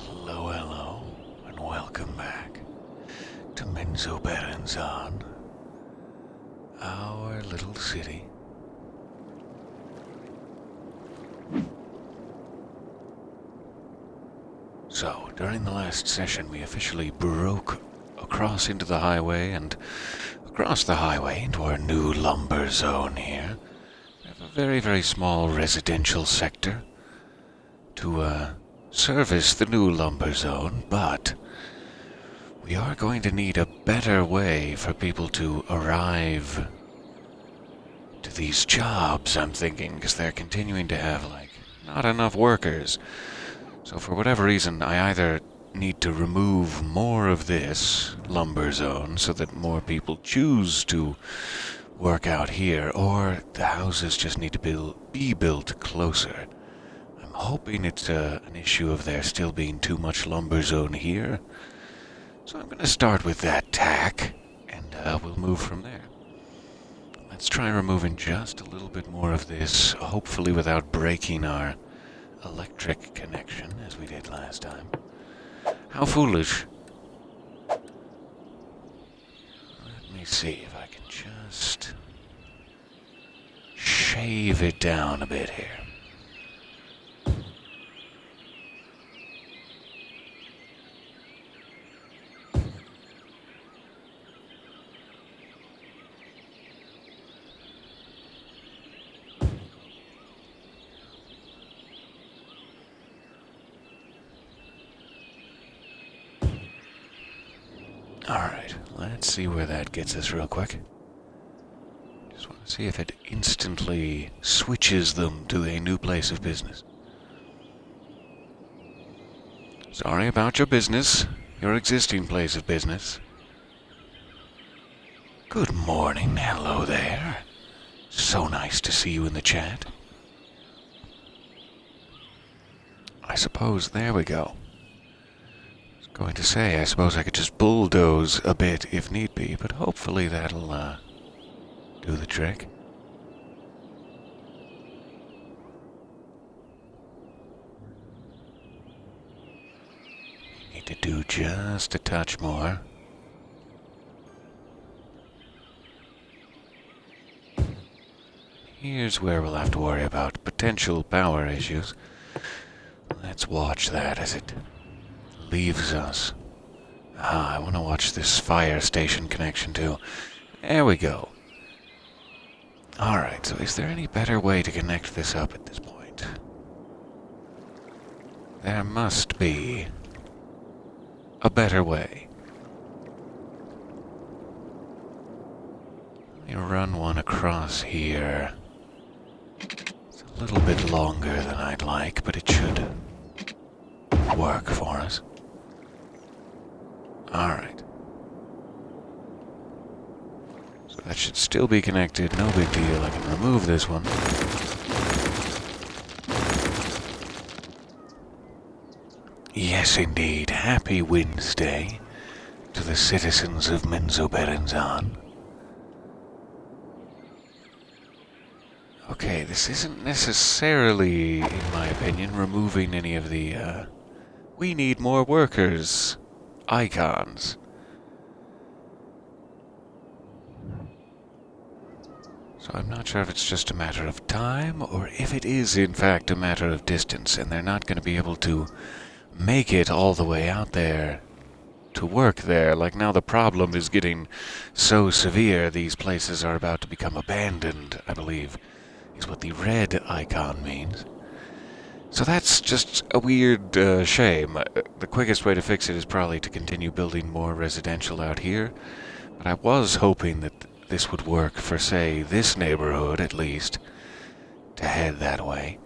Hello, hello, and welcome back to Menzoberranzan, our little city. So, during the last session, we officially broke across into the highway and across the highway into our new lumber zone here. We have a very, very small residential sector to service the new lumber zone, but we are going to need a better way for people to arrive to these jobs, I'm thinking, because they're continuing to have, not enough workers. So for whatever reason, I either need to remove more of this lumber zone so that more people choose to work out here, or the houses just need to be built closer. I'm hoping it's an issue of there still being too much lumber zone here. So I'm going to start with that tack, and we'll move from there. Let's try removing just a little bit more of this, hopefully without breaking our electric connection, as we did last time. How foolish. Let me see if I can just shave it down a bit here. Alright, let's see where that gets us real quick. Just want to see if it instantly switches them to a new place of business. Sorry about your business, your existing place of business. Good morning, hello there. So nice to see you in the chat. I suppose, there we go. Going to say, I suppose I could just bulldoze a bit if need be, but hopefully that'll do the trick. Need to do just a touch more. Here's where we'll have to worry about potential power issues. Let's watch that as it leaves us. I want to watch this fire station connection too. There we go. Alright, so is there any better way to connect this up at this point? There must be a better way. Let me run one across here. It's a little bit longer than I'd like, but it should work for us. Alright. So that should still be connected, no big deal. I can remove this one. Yes, indeed. Happy Wednesday to the citizens of Menzoberranzan. Okay, this isn't necessarily, in my opinion, removing any of the, we need more workers icons. So I'm not sure if it's just a matter of time, or if it is in fact a matter of distance, and they're not going to be able to make it all the way out there to work there. Like now the problem is getting so severe, these places are about to become abandoned, I believe, is what the red icon means. So that's just a weird shame. The quickest way to fix it is probably to continue building more residential out here. But I was hoping that this would work for, say, this neighborhood at least, to head that way.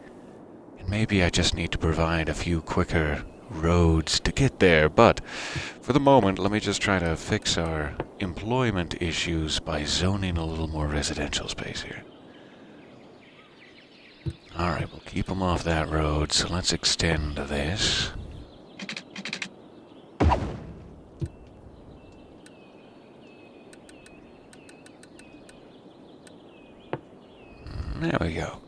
And maybe I just need to provide a few quicker roads to get there. But for the moment, let me just try to fix our employment issues by zoning a little more residential space here. Alright, we'll keep them off that road, so let's extend this. There we go.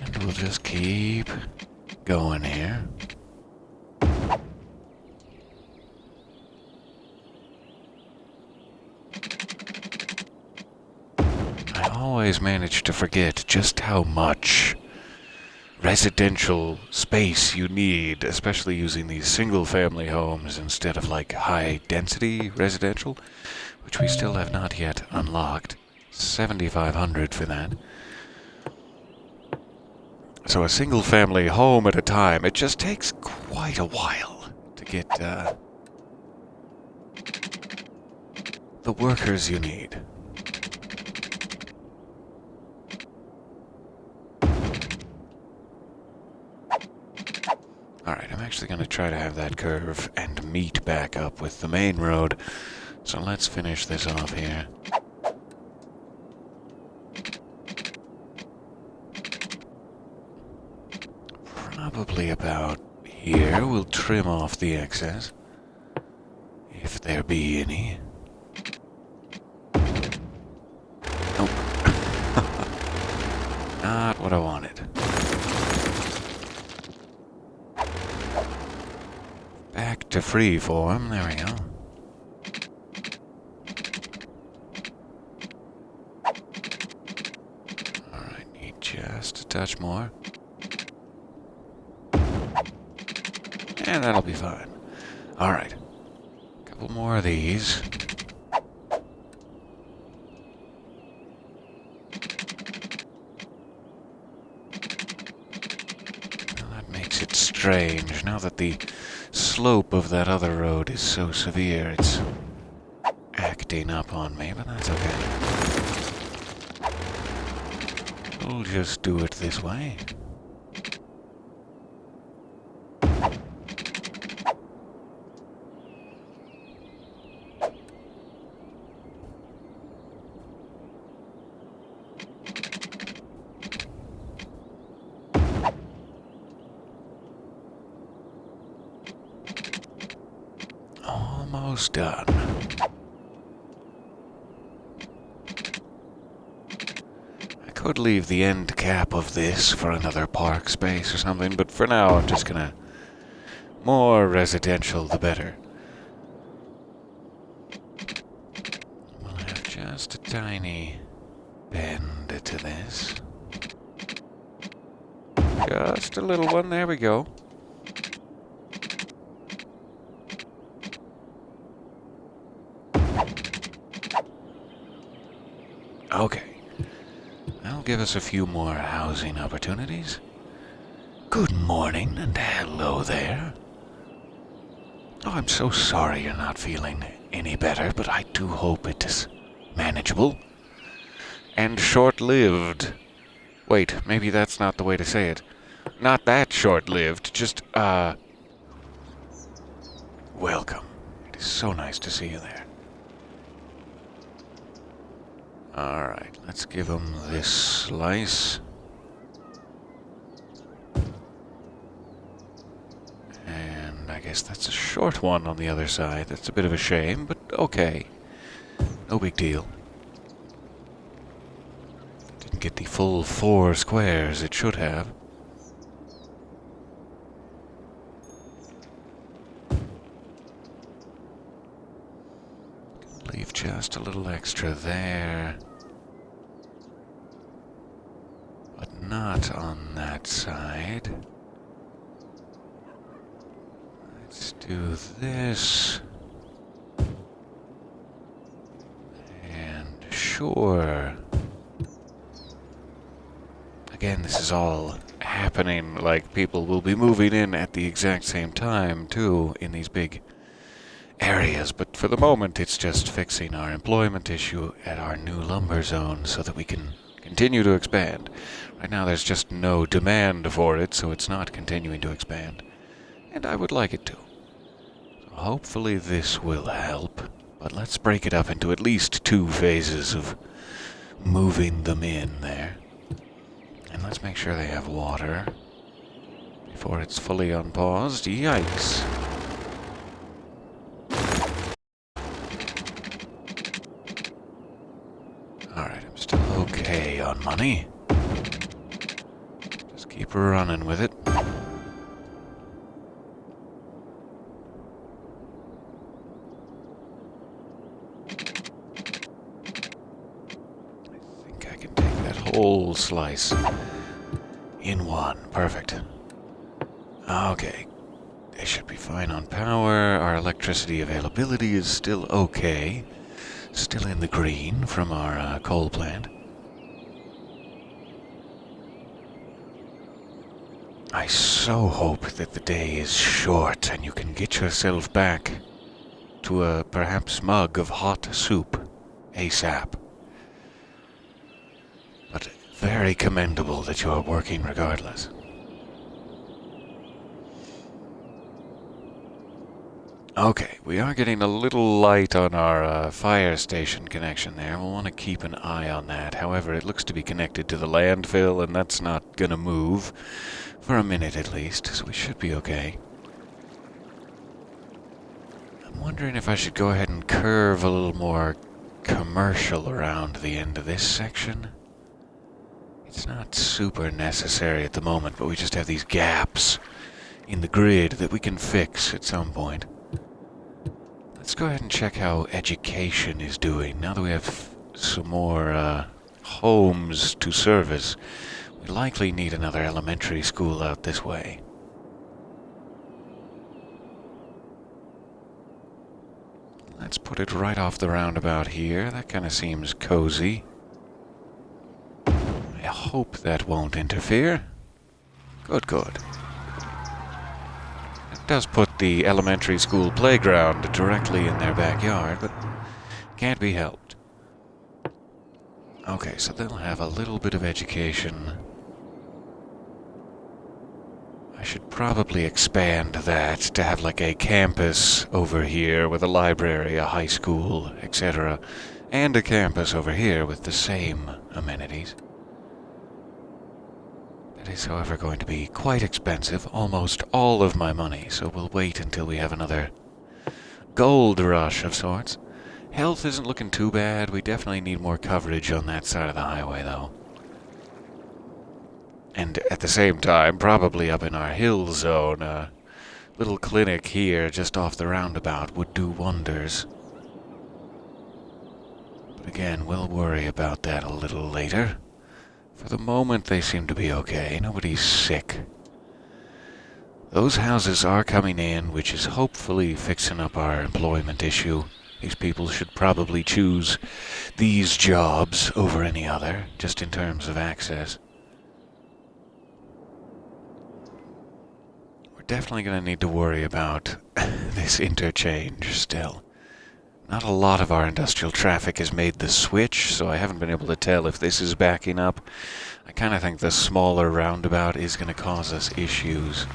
And we'll just keep going here. always manage to forget just how much residential space you need, especially using these single-family homes instead of like high-density residential, which we still have not yet unlocked. 7,500 for that. So a single-family home at a time, it just takes quite a while to get the workers you need. Alright, I'm actually going to try to have that curve and meet back up with the main road. So let's finish this off here. Probably about here. We'll trim off the excess, if there be any. Nope. Not what I wanted. Back to freeform. There we go. Alright, need just a touch more. And that'll be fine. Alright. A couple more of these. Well, that makes it strange. Now that the slope of that other road is so severe, it's acting up on me, but that's okay. We'll just do it this way. Almost done. I could leave the end cap of this for another park space or something, but for now I'm just gonna... More residential, the better. We'll have just a tiny bend to this. Just a little one, there we go. Okay. That'll give us a few more housing opportunities. Good morning, and hello there. Oh, I'm so sorry you're not feeling any better, but I do hope it is manageable. And short-lived. Wait, maybe that's not the way to say it. Not that short-lived, just, welcome. It is so nice to see you there. Alright, let's give him this slice. And I guess that's a short one on the other side. That's a bit of a shame, but okay. No big deal. Didn't get the full 4 squares it should have. Leave just a little extra there. But not on that side. Let's do this. And sure. Again, this is all happening like people will be moving in at the exact same time, too, in these big areas. But for the moment, it's just fixing our employment issue at our new lumber zone so that we can continue to expand. Right now there's just no demand for it, so it's not continuing to expand. And I would like it to. So hopefully this will help. But let's break it up into at least 2 phases of moving them in there. And let's make sure they have water before it's fully unpaused. Yikes. Alright, I'm still okay on money. Just keep running with it. I think I can take whole slice in one. Perfect. Okay. They should be fine on power. Our electricity availability is still okay. Still in the green from our coal plant. I so hope that the day is short and you can get yourself back to a perhaps mug of hot soup ASAP. But very commendable that you are working regardless. Okay, we are getting a little light on our fire station connection there. We'll want to keep an eye on that. However, it looks to be connected to the landfill, and that's not going to move for a minute at least, so we should be okay. I'm wondering if I should go ahead and curve a little more commercial around the end of this section. It's not super necessary at the moment, but we just have these gaps in the grid that we can fix at some point. Let's go ahead and check how education is doing. Now that we have some more homes to service, we likely need another elementary school out this way. Let's put it right off the roundabout here. That kind of seems cozy. I hope that won't interfere. Good, good. Does put the elementary school playground directly in their backyard, but can't be helped. Okay, so they'll have a little bit of education. I should probably expand that to have like a campus over here with a library, a high school, etc., and a campus over here with the same amenities. It is, however, going to be quite expensive, almost all of my money, so we'll wait until we have another gold rush of sorts. Health isn't looking too bad. We definitely need more coverage on that side of the highway, though. And at the same time, probably up in our hill zone, a little clinic here just off the roundabout would do wonders. But again, we'll worry about that a little later. For the moment, they seem to be okay. Nobody's sick. Those houses are coming in, which is hopefully fixing up our employment issue. These people should probably choose these jobs over any other, just in terms of access. We're definitely going to need to worry about this interchange still. Not a lot of our industrial traffic has made the switch, so I haven't been able to tell if this is backing up. I kind of think the smaller roundabout is going to cause us issues.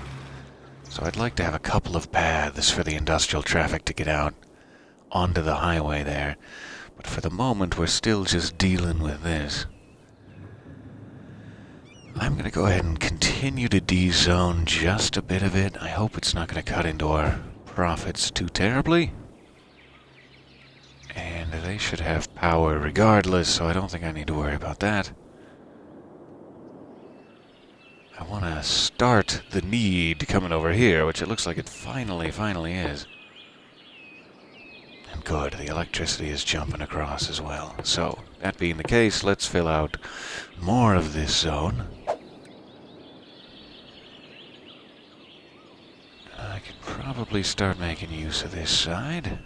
So I'd like to have a couple of paths for the industrial traffic to get out onto the highway there. But for the moment, we're still just dealing with this. I'm going to go ahead and continue to de-zone just a bit of it. I hope it's not going to cut into our profits too terribly. And they should have power regardless, so I don't think I need to worry about that. I want to start the need coming over here, which it looks like it finally is. And good, the electricity is jumping across as well. So, that being the case, let's fill out more of this zone. I could probably start making use of this side.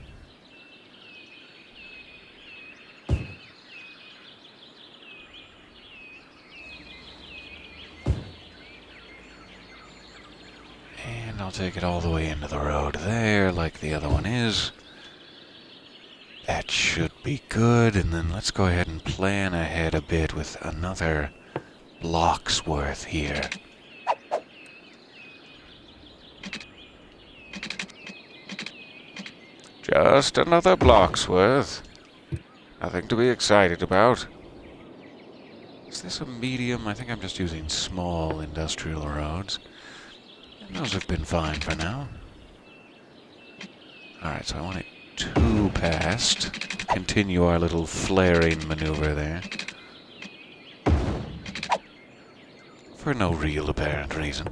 And I'll take it all the way into the road there, like the other one is. That should be good, and then let's go ahead and plan ahead a bit with another block's worth here. Just another block's worth. Nothing to be excited about. Is this a medium? I think I'm just using small industrial roads. Those have been fine for now. Alright, so I want it 2 past. Continue our little flaring maneuver there. For no real apparent reason.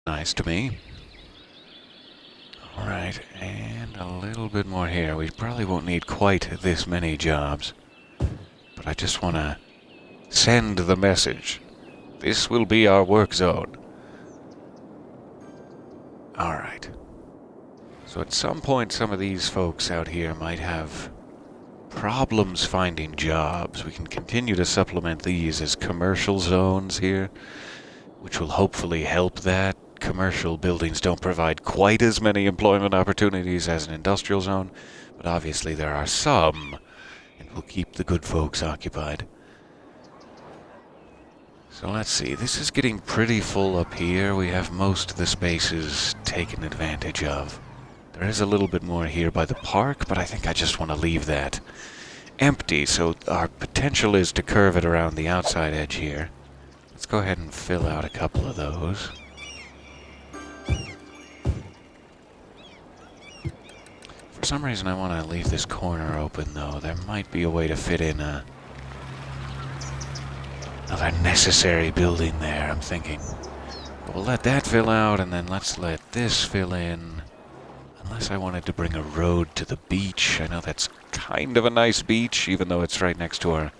Nice to me. Alright, and a little bit more here. We probably won't need quite this many jobs. But I just want to send the message. This will be our work zone. Alright. So at some point, some of these folks out here might have problems finding jobs. We can continue to supplement these as commercial zones here, which will hopefully help that. Commercial buildings don't provide quite as many employment opportunities as an industrial zone, but obviously there are some, and will keep the good folks occupied. So let's see, this is getting pretty full up here. We have most of the spaces taken advantage of. There is a little bit more here by the park, but I think I just want to leave that empty, so our potential is to curve it around the outside edge here. Let's go ahead and fill out a couple of those. For some reason I want to leave this corner open, though. There might be a way to fit in another necessary building there, I'm thinking. But we'll let that fill out, and then let's let this fill in. Unless I wanted to bring a road to the beach. I know that's kind of a nice beach, even though it's right next to our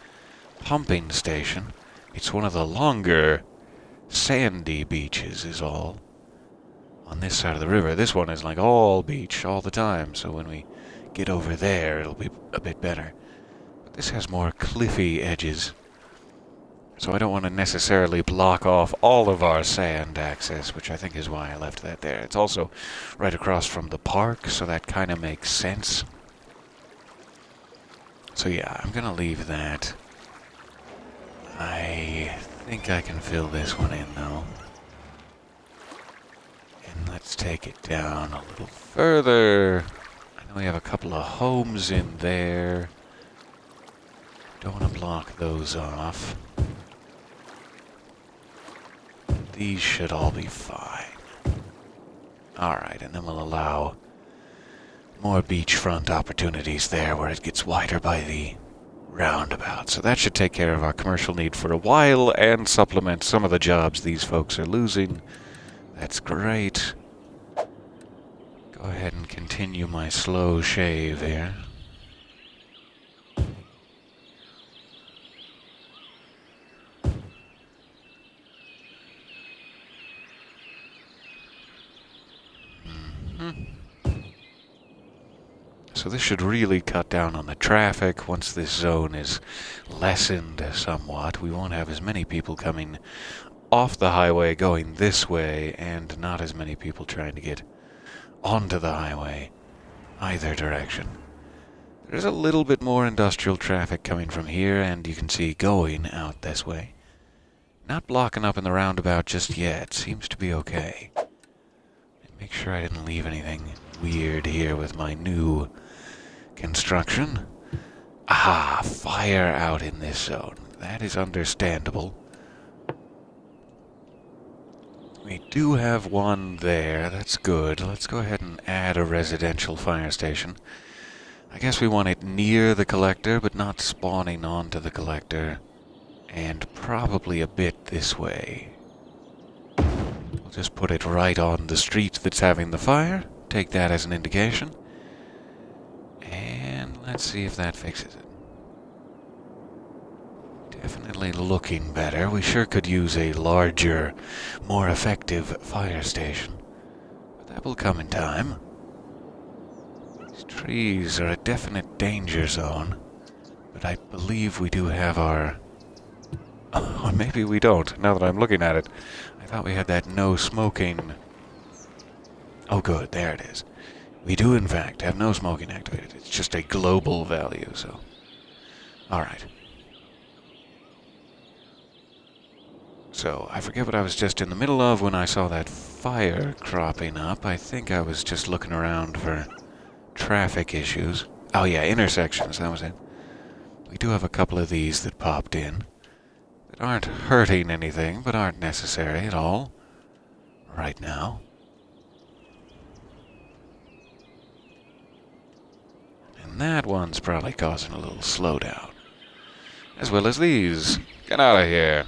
pumping station. It's one of the longer sandy beaches is all. On this side of the river. This one is like all beach all the time, so when we get over there, it'll be a bit better. But this has more cliffy edges, so I don't want to necessarily block off all of our sand access, which I think is why I left that there. It's also right across from the park, so that kind of makes sense. So yeah, I'm going to leave that. I think I can fill this one in, though. And let's take it down a little further. I know we have a couple of homes in there. Don't want to block those off. These should all be fine. Alright, and then we'll allow more beachfront opportunities there where it gets wider by the roundabout. So that should take care of our commercial need for a while and supplement some of the jobs these folks are losing. That's great. Go ahead and continue my slow shave here. So this should really cut down on the traffic. Once this zone is lessened somewhat, we won't have as many people coming off the highway going this way, and not as many people trying to get onto the highway either direction. There's a little bit more industrial traffic coming from here, and you can see going out this way. Not blocking up in the roundabout just yet. Seems to be okay. Make sure I didn't leave anything weird here with my new construction. Ah, fire out in this zone. That is understandable. We do have one there. That's good. Let's go ahead and add a residential fire station. I guess we want it near the collector, but not spawning onto the collector. And probably a bit this way. We'll just put it right on the street that's having the fire. Take that as an indication. And let's see if that fixes it. Definitely looking better. We sure could use a larger, more effective fire station. But that will come in time. These trees are a definite danger zone. But I believe we do have our... Or maybe we don't, now that I'm looking at it. I thought we had that no smoking... Oh good, there it is. We do in fact have no smoking activated. It's just a global value, so... Alright. So, I forget what I was just in the middle of when I saw that fire cropping up. I think I was just looking around for traffic issues. Oh yeah, intersections, that was it. We do have a couple of these that popped in. That aren't hurting anything, but aren't necessary at all. Right now. And that one's probably causing a little slowdown. As well as these. Get out of here.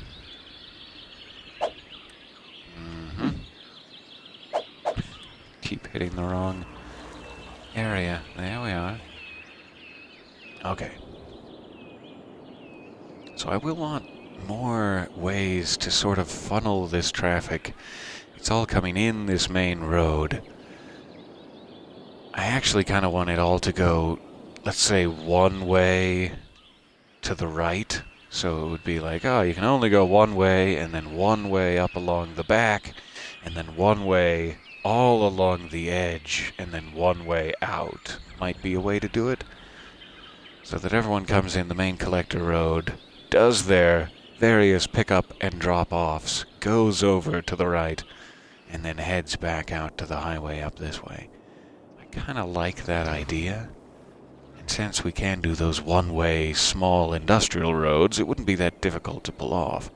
Keep hitting the wrong area. There we are. Okay. So I will want more ways to sort of funnel this traffic. It's all coming in this main road. I actually kind of want it all to go, let's say, one way to the right. So it would be like, oh, you can only go one way, and then one way up along the back, and then one way all along the edge, and then one way out. Might be a way to do it. So that everyone comes in the main collector road, does their various pickup and drop-offs, goes over to the right, and then heads back out to the highway up this way. I kind of like that idea. And since we can do those one-way small industrial roads, it wouldn't be that difficult to pull off.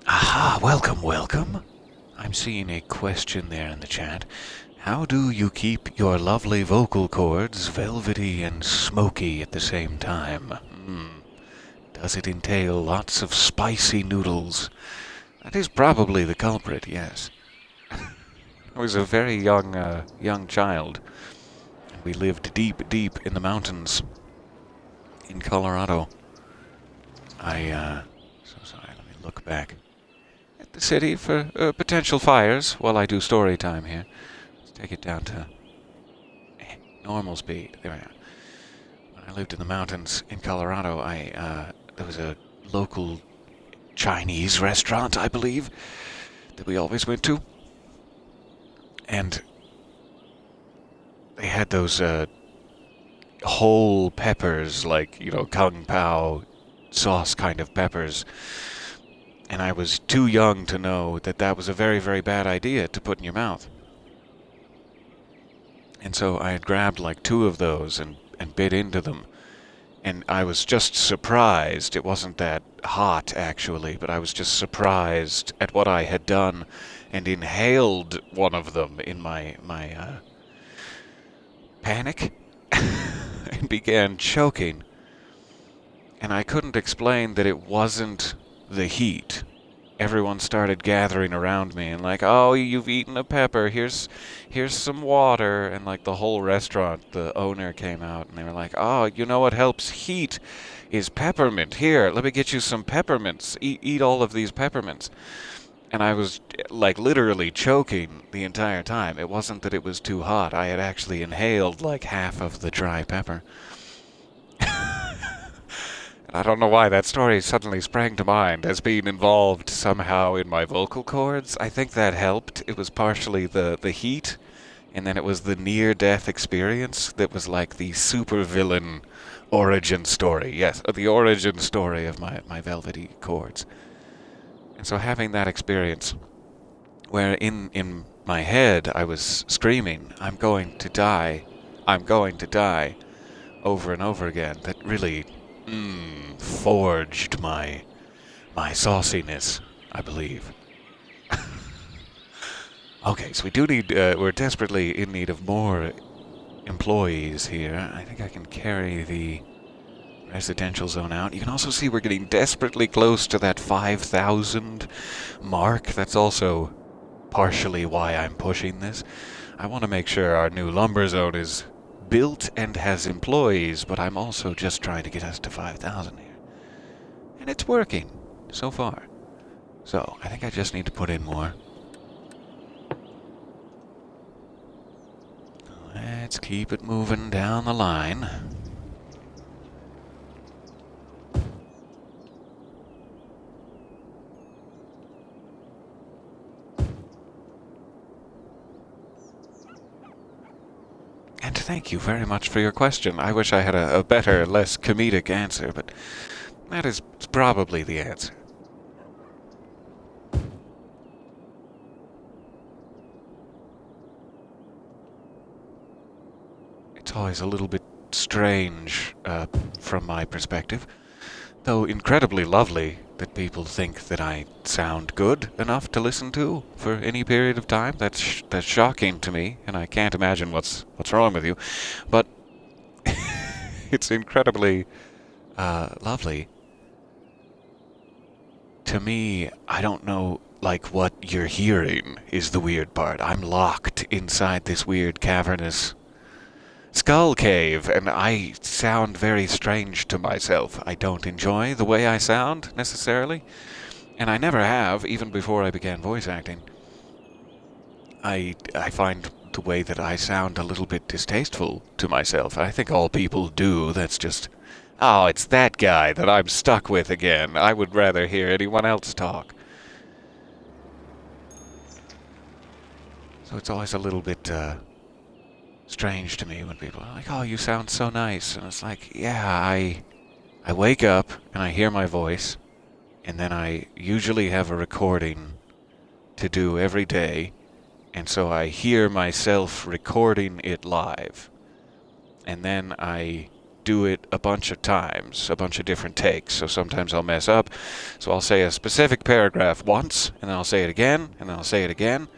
Aha, welcome, welcome. I'm seeing a question there in the chat. How do you keep your lovely vocal cords velvety and smoky at the same time? Does it entail lots of spicy noodles? That is probably the culprit, yes. I was a very young child. We lived deep, deep in the mountains in Colorado. So sorry, let me look back at the city for potential fires while I do story time here. Let's take it down to normal speed. There we are. When I lived in the mountains in Colorado, there was a local Chinese restaurant, I believe, that we always went to. And they had those whole peppers, like, Kung Pao sauce kind of peppers. And I was too young to know that that was a very, very bad idea to put in your mouth. And so I had grabbed like 2 of those and bit into them. And I was just surprised. It wasn't that hot, actually, but I was just surprised at what I had done and inhaled one of them in my panic and began choking. And I couldn't explain that it wasn't the heat. Everyone started gathering around me and like, oh, you've eaten a pepper, here's some water. And like the whole restaurant, the owner came out and they were like, oh, you know what helps heat is peppermint. Here, let me get you some peppermints. Eat all of these peppermints. And I was like literally choking the entire time. It wasn't that it was too hot. I had actually inhaled like half of the dry pepper. I don't know why that story suddenly sprang to mind as being involved somehow in my vocal cords. I think that helped. It was partially the heat, and then it was the near-death experience that was like the supervillain origin story. Yes, the origin story of my velvety cords. And so having that experience, where in my head I was screaming, I'm going to die, over and over again, that really forged my sauciness, I believe. Okay, so we do need, we're desperately in need of more employees here. I think I can carry the residential zone out. You can also see we're getting desperately close to that 5,000 mark. That's also partially why I'm pushing this. I want to make sure our new lumber zone is built and has employees, but I'm also just trying to get us to 5,000 here. And it's working so far. So, I think I just need to put in more. Let's keep it moving down the line. And thank you very much for your question. I wish I had a better, less comedic answer, but that is probably the answer. It's always a little bit strange from my perspective, though incredibly lovely that people think that I sound good enough to listen to for any period of time. That's shocking to me, and I can't imagine what's wrong with you. But it's incredibly lovely. To me, I don't know, like, what you're hearing is the weird part. I'm locked inside this weird cavernous Skull Cave, and I sound very strange to myself. I don't enjoy the way I sound, necessarily, and I never have, even before I began voice acting. I find the way that I sound a little bit distasteful to myself. I think all people do. That's just, oh, it's that guy that I'm stuck with again. I would rather hear anyone else talk. So it's always a little bit strange to me when people are like, oh, you sound so nice. And it's like, yeah, I wake up and I hear my voice, and then I usually have a recording to do every day. And so I hear myself recording it live. And then I do it a bunch of times, a bunch of different takes. So sometimes I'll mess up. So I'll say a specific paragraph once, and then I'll say it again, and then I'll say it again.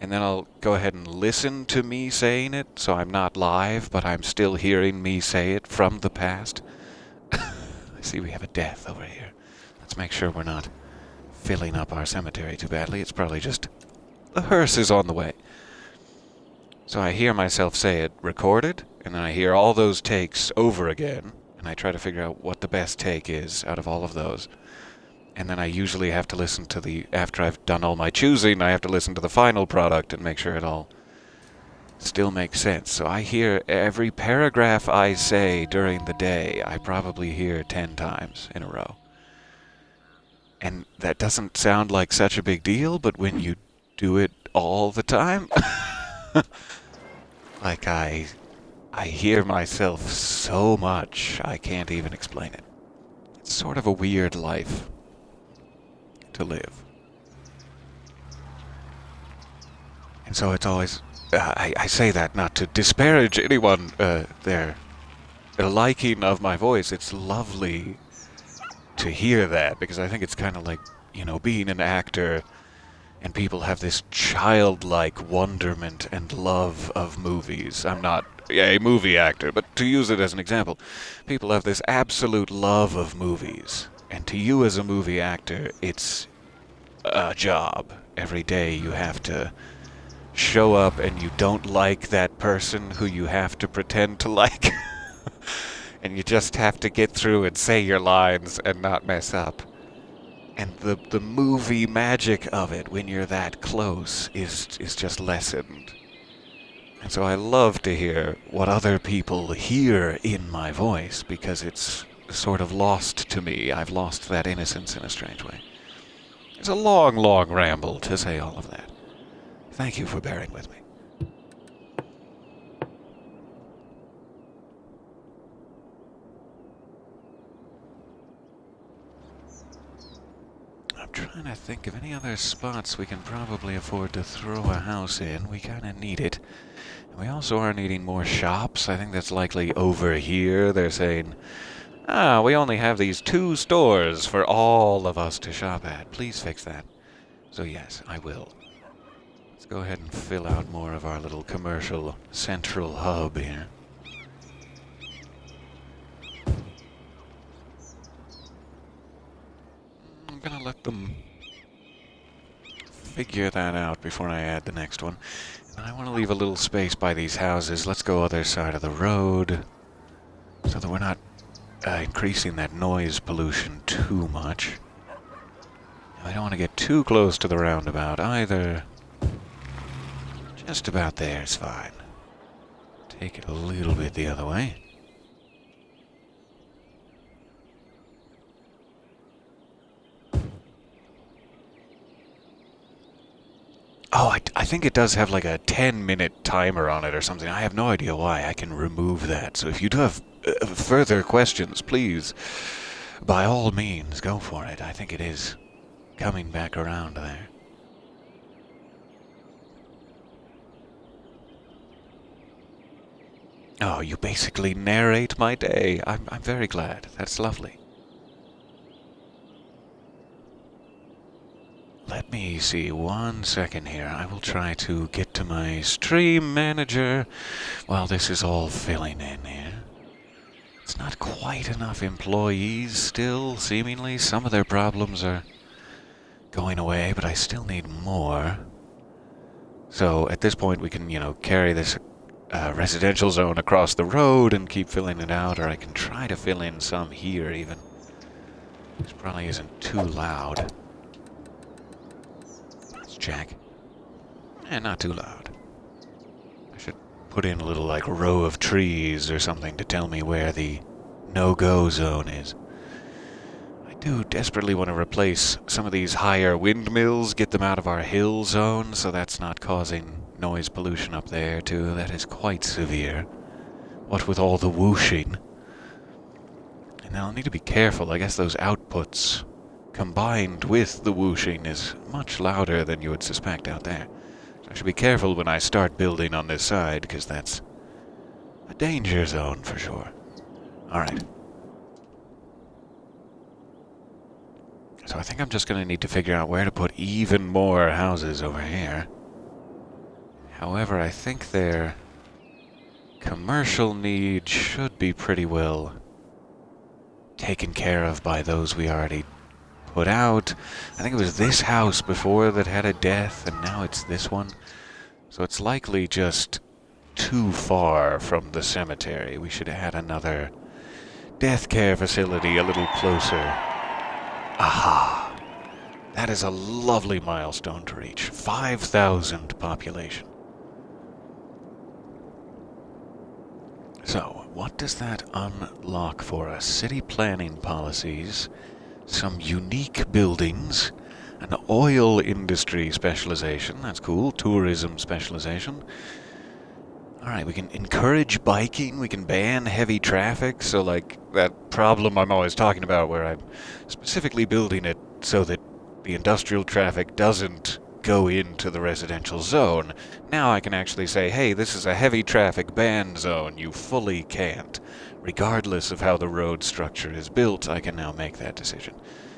And then I'll go ahead and listen to me saying it, so I'm not live, but I'm still hearing me say it from the past. I see we have a death over here. Let's make sure we're not filling up our cemetery too badly. It's probably just the hearse is on the way. So I hear myself say it recorded, and then I hear all those takes over again, and I try to figure out what the best take is out of all of those. And then I usually have to listen to after I've done all my choosing, I have to listen to the final product and make sure it all still makes sense. So I hear every paragraph I say during the day, I probably hear 10 times in a row. And that doesn't sound like such a big deal, but when you do it all the time, like I hear myself so much, I can't even explain it. It's sort of a weird life to live. And so it's always, I say that not to disparage anyone, their liking of my voice. It's lovely to hear that, because I think it's kind of like, being an actor, and people have this childlike wonderment and love of movies. I'm not a movie actor, but to use it as an example, people have this absolute love of movies. And to you as a movie actor, it's a job. Every day you have to show up, and you don't like that person who you have to pretend to like. And you just have to get through and say your lines and not mess up. And the movie magic of it when you're that close is just lessened. And so I love to hear what other people hear in my voice, because it's sort of lost to me. I've lost that innocence in a strange way. It's a long, long ramble to say all of that. Thank you for bearing with me. I'm trying to think of any other spots we can probably afford to throw a house in. We kind of need it. And we also are needing more shops. I think that's likely over here. They're saying, we only have these 2 stores for all of us to shop at. Please fix that. So yes, I will. Let's go ahead and fill out more of our little commercial central hub here. I'm gonna let them figure that out before I add the next one. And I want to leave a little space by these houses. Let's go other side of the road, so that we're not increasing that noise pollution too much. I don't want to get too close to the roundabout either. Just about there is fine. Take it a little bit the other way. Oh, I think it does have like a 10-minute timer on it or something. I have no idea why. I can remove that. So if you do have further questions, please, by all means, go for it. I think it is coming back around there. Oh, you basically narrate my day. I'm very glad. That's lovely. Let me see 1 second here. I will try to get to my stream manager while this is all filling in here. It's not quite enough employees still, seemingly. Some of their problems are going away, but I still need more. So at this point we can, carry this residential zone across the road and keep filling it out, or I can try to fill in some here even. This probably isn't too loud. Let's check. Not too loud. I should put in a little, like, row of trees or something to tell me where the no-go zone is. I do desperately want to replace some of these higher windmills, get them out of our hill zone, so that's not causing noise pollution up there, too. That is quite severe. What with all the whooshing. And I'll need to be careful. I guess those outputs, combined with the whooshing, is much louder than you would suspect out there. So I should be careful when I start building on this side, because that's a danger zone for sure. Alright. So I think I'm just going to need to figure out where to put even more houses over here. However, I think their commercial needs should be pretty well taken care of by those we already put out. I think it was this house before that had a death, and now it's this one. So it's likely just too far from the cemetery. We should add another death care facility a little closer. Aha! That is a lovely milestone to reach. 5,000 population. So, what does that unlock for us? City planning policies, some unique buildings, an oil industry specialization, that's cool, tourism specialization. Alright, we can encourage biking, we can ban heavy traffic, so like that problem I'm always talking about where I'm specifically building it so that the industrial traffic doesn't go into the residential zone. Now I can actually say, hey, this is a heavy traffic ban zone, you fully can't. Regardless of how the road structure is built, I can now make that decision.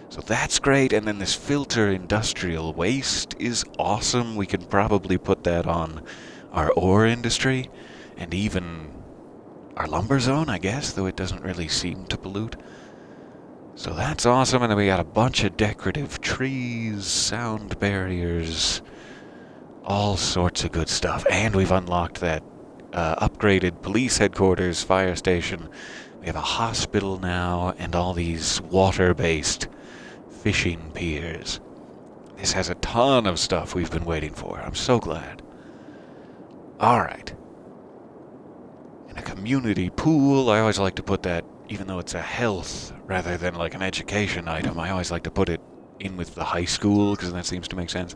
So that's great, and then this filter industrial waste is awesome. We can probably put that on our ore industry, and even our lumber zone, I guess, though it doesn't really seem to pollute. So that's awesome, and then we got a bunch of decorative trees, sound barriers, all sorts of good stuff. And we've unlocked that upgraded police headquarters, fire station. We have a hospital now, and all these water-based fishing piers. This has a ton of stuff we've been waiting for. I'm so glad. Alright. And a community pool, I always like to put that, even though it's a health rather than like an education item, I always like to put it in with the high school, because that seems to make sense.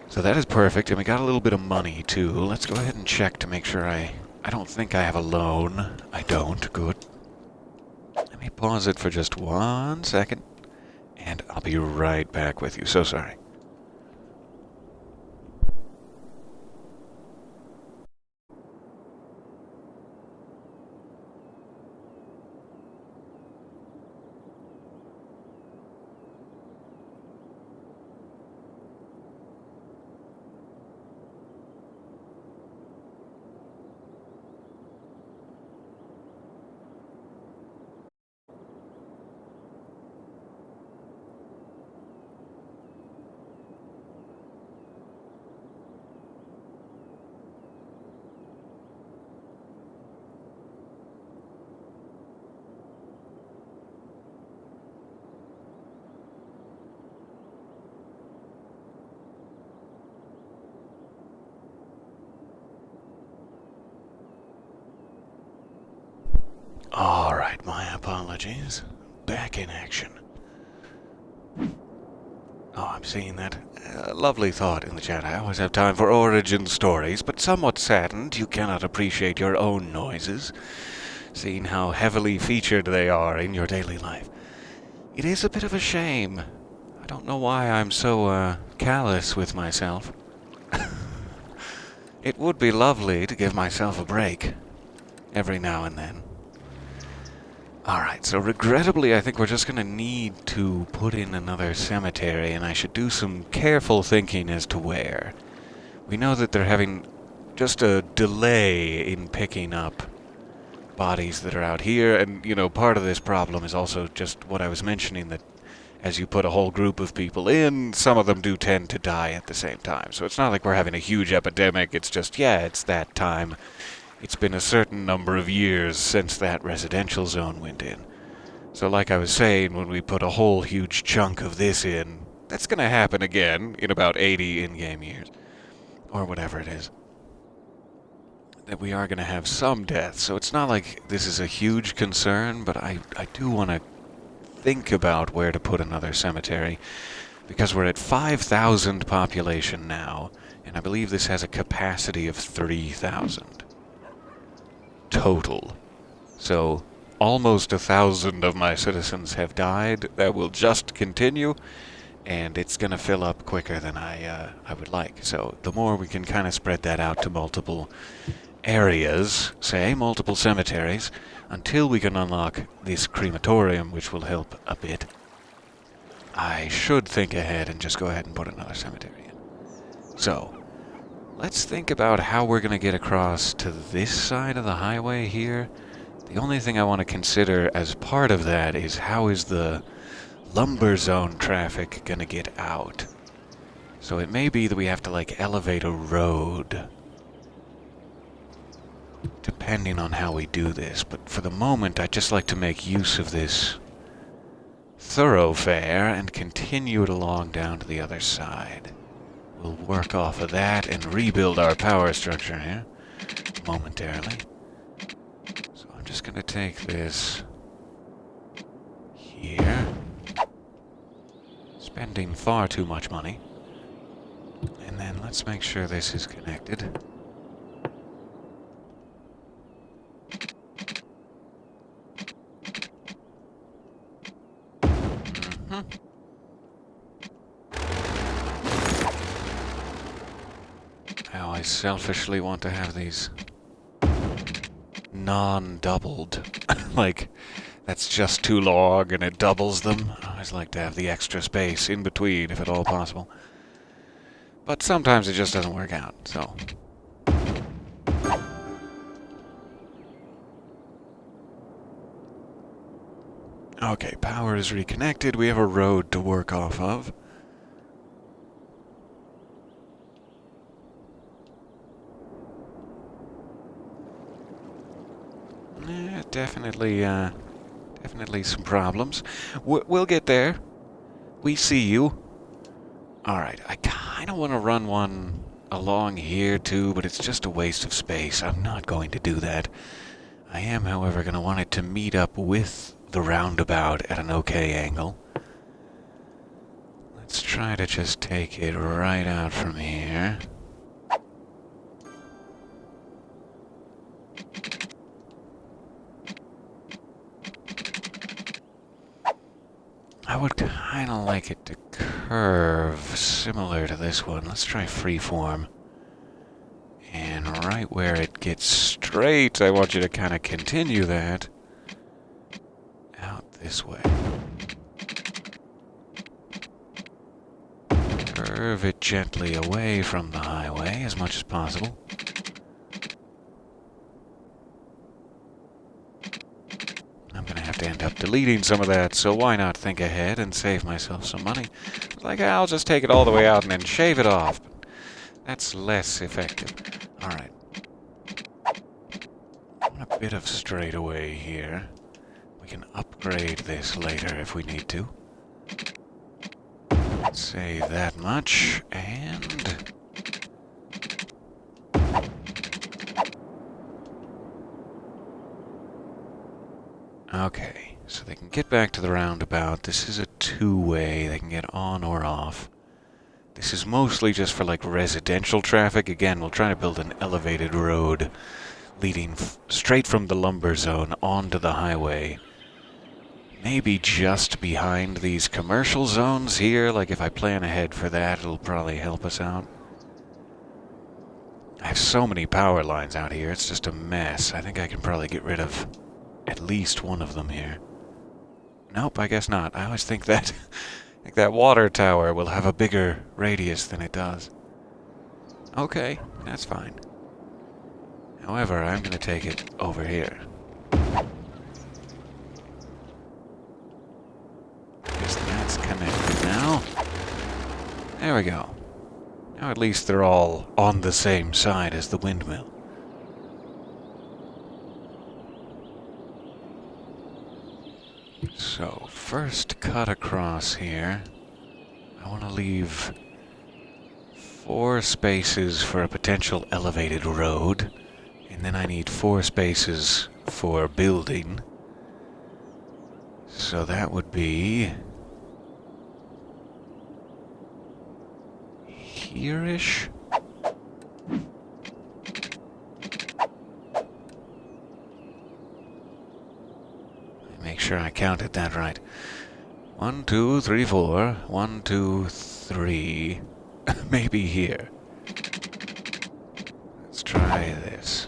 So that is perfect, and we got a little bit of money, too. Let's go ahead and check to make sure I don't think I have a loan. I don't. Good. Let me pause it for just 1 second, and I'll be right back with you. So sorry. Alright, my apologies. Back in action. Oh, I'm seeing that. Lovely thought in the chat. I always have time for origin stories, but somewhat saddened you cannot appreciate your own noises, seeing how heavily featured they are in your daily life. It is a bit of a shame. I don't know why I'm so, callous with myself. It would be lovely to give myself a break every now and then. Alright, so regrettably I think we're just going to need to put in another cemetery, and I should do some careful thinking as to where. We know that they're having just a delay in picking up bodies that are out here, and, you know, part of this problem is also just what I was mentioning, that as you put a whole group of people in, some of them do tend to die at the same time. So it's not like we're having a huge epidemic. It's just, yeah, it's that time. It's been a certain number of years since that residential zone went in. So like I was saying, when we put a whole huge chunk of this in, that's going to happen again in about 80 in-game years. Or whatever it is. That we are going to have some deaths. So it's not like this is a huge concern, but I do want to think about where to put another cemetery. Because we're at 5,000 population now, and I believe this has a capacity of 3,000. Total. So almost 1,000 of my citizens have died. That will just continue, and it's going to fill up quicker than I would like. So the more we can kind of spread that out to multiple areas, say multiple cemeteries, until we can unlock this crematorium, which will help a bit, I should think ahead and just go ahead and put another cemetery in. So let's think about how we're going to get across to this side of the highway here. The only thing I want to consider as part of that is how is the lumber zone traffic going to get out. So it may be that we have to like elevate a road, depending on how we do this. But for the moment, I'd just like to make use of this thoroughfare and continue it along down to the other side. We'll work off of that and rebuild our power structure here momentarily. So I'm just going to take this here, spending far too much money. And then let's make sure this is connected. Now I selfishly want to have these non-doubled. Like, that's just too long and it doubles them. I always like to have the extra space in between if at all possible. But sometimes it just doesn't work out, so. Okay, power is reconnected. We have a road to work off of. Definitely some problems. We'll get there. We see you. Alright, I kind of want to run one along here too, but it's just a waste of space. I'm not going to do that. I am, however, going to want it to meet up with the roundabout at an okay angle. Let's try to just take it right out from here. I would kind of like it to curve similar to this one. Let's try freeform. And right where it gets straight, I want you to kind of continue that out this way. Curve it gently away from the highway as much as possible. I'm going to have to end up deleting some of that, so why not think ahead and save myself some money? Like, I'll just take it all the way out and then shave it off. That's less effective. Alright. A bit of straightaway here. We can upgrade this later if we need to. Say that much, and... Okay, so they can get back to the roundabout. This is a two-way. They can get on or off. This is mostly just for, like, residential traffic. Again, we'll try to build an elevated road leading straight from the lumber zone onto the highway. Maybe just behind these commercial zones here. Like, if I plan ahead for that, it'll probably help us out. I have so many power lines out here. It's just a mess. I think I can probably get rid of at least one of them here. Nope, I guess not. I always think that that water tower will have a bigger radius than it does. Okay, that's fine. However, I'm going to take it over here. Because that's connected There we go. Now at least they're all on the same side as the windmill. So, first cut across here. I want to leave 4 spaces for a potential elevated road. And then I need 4 spaces for building. So that would be here-ish. Make sure I counted that right. 1, 2, 3, 4. 1, 2, 3. Maybe here. Let's try this.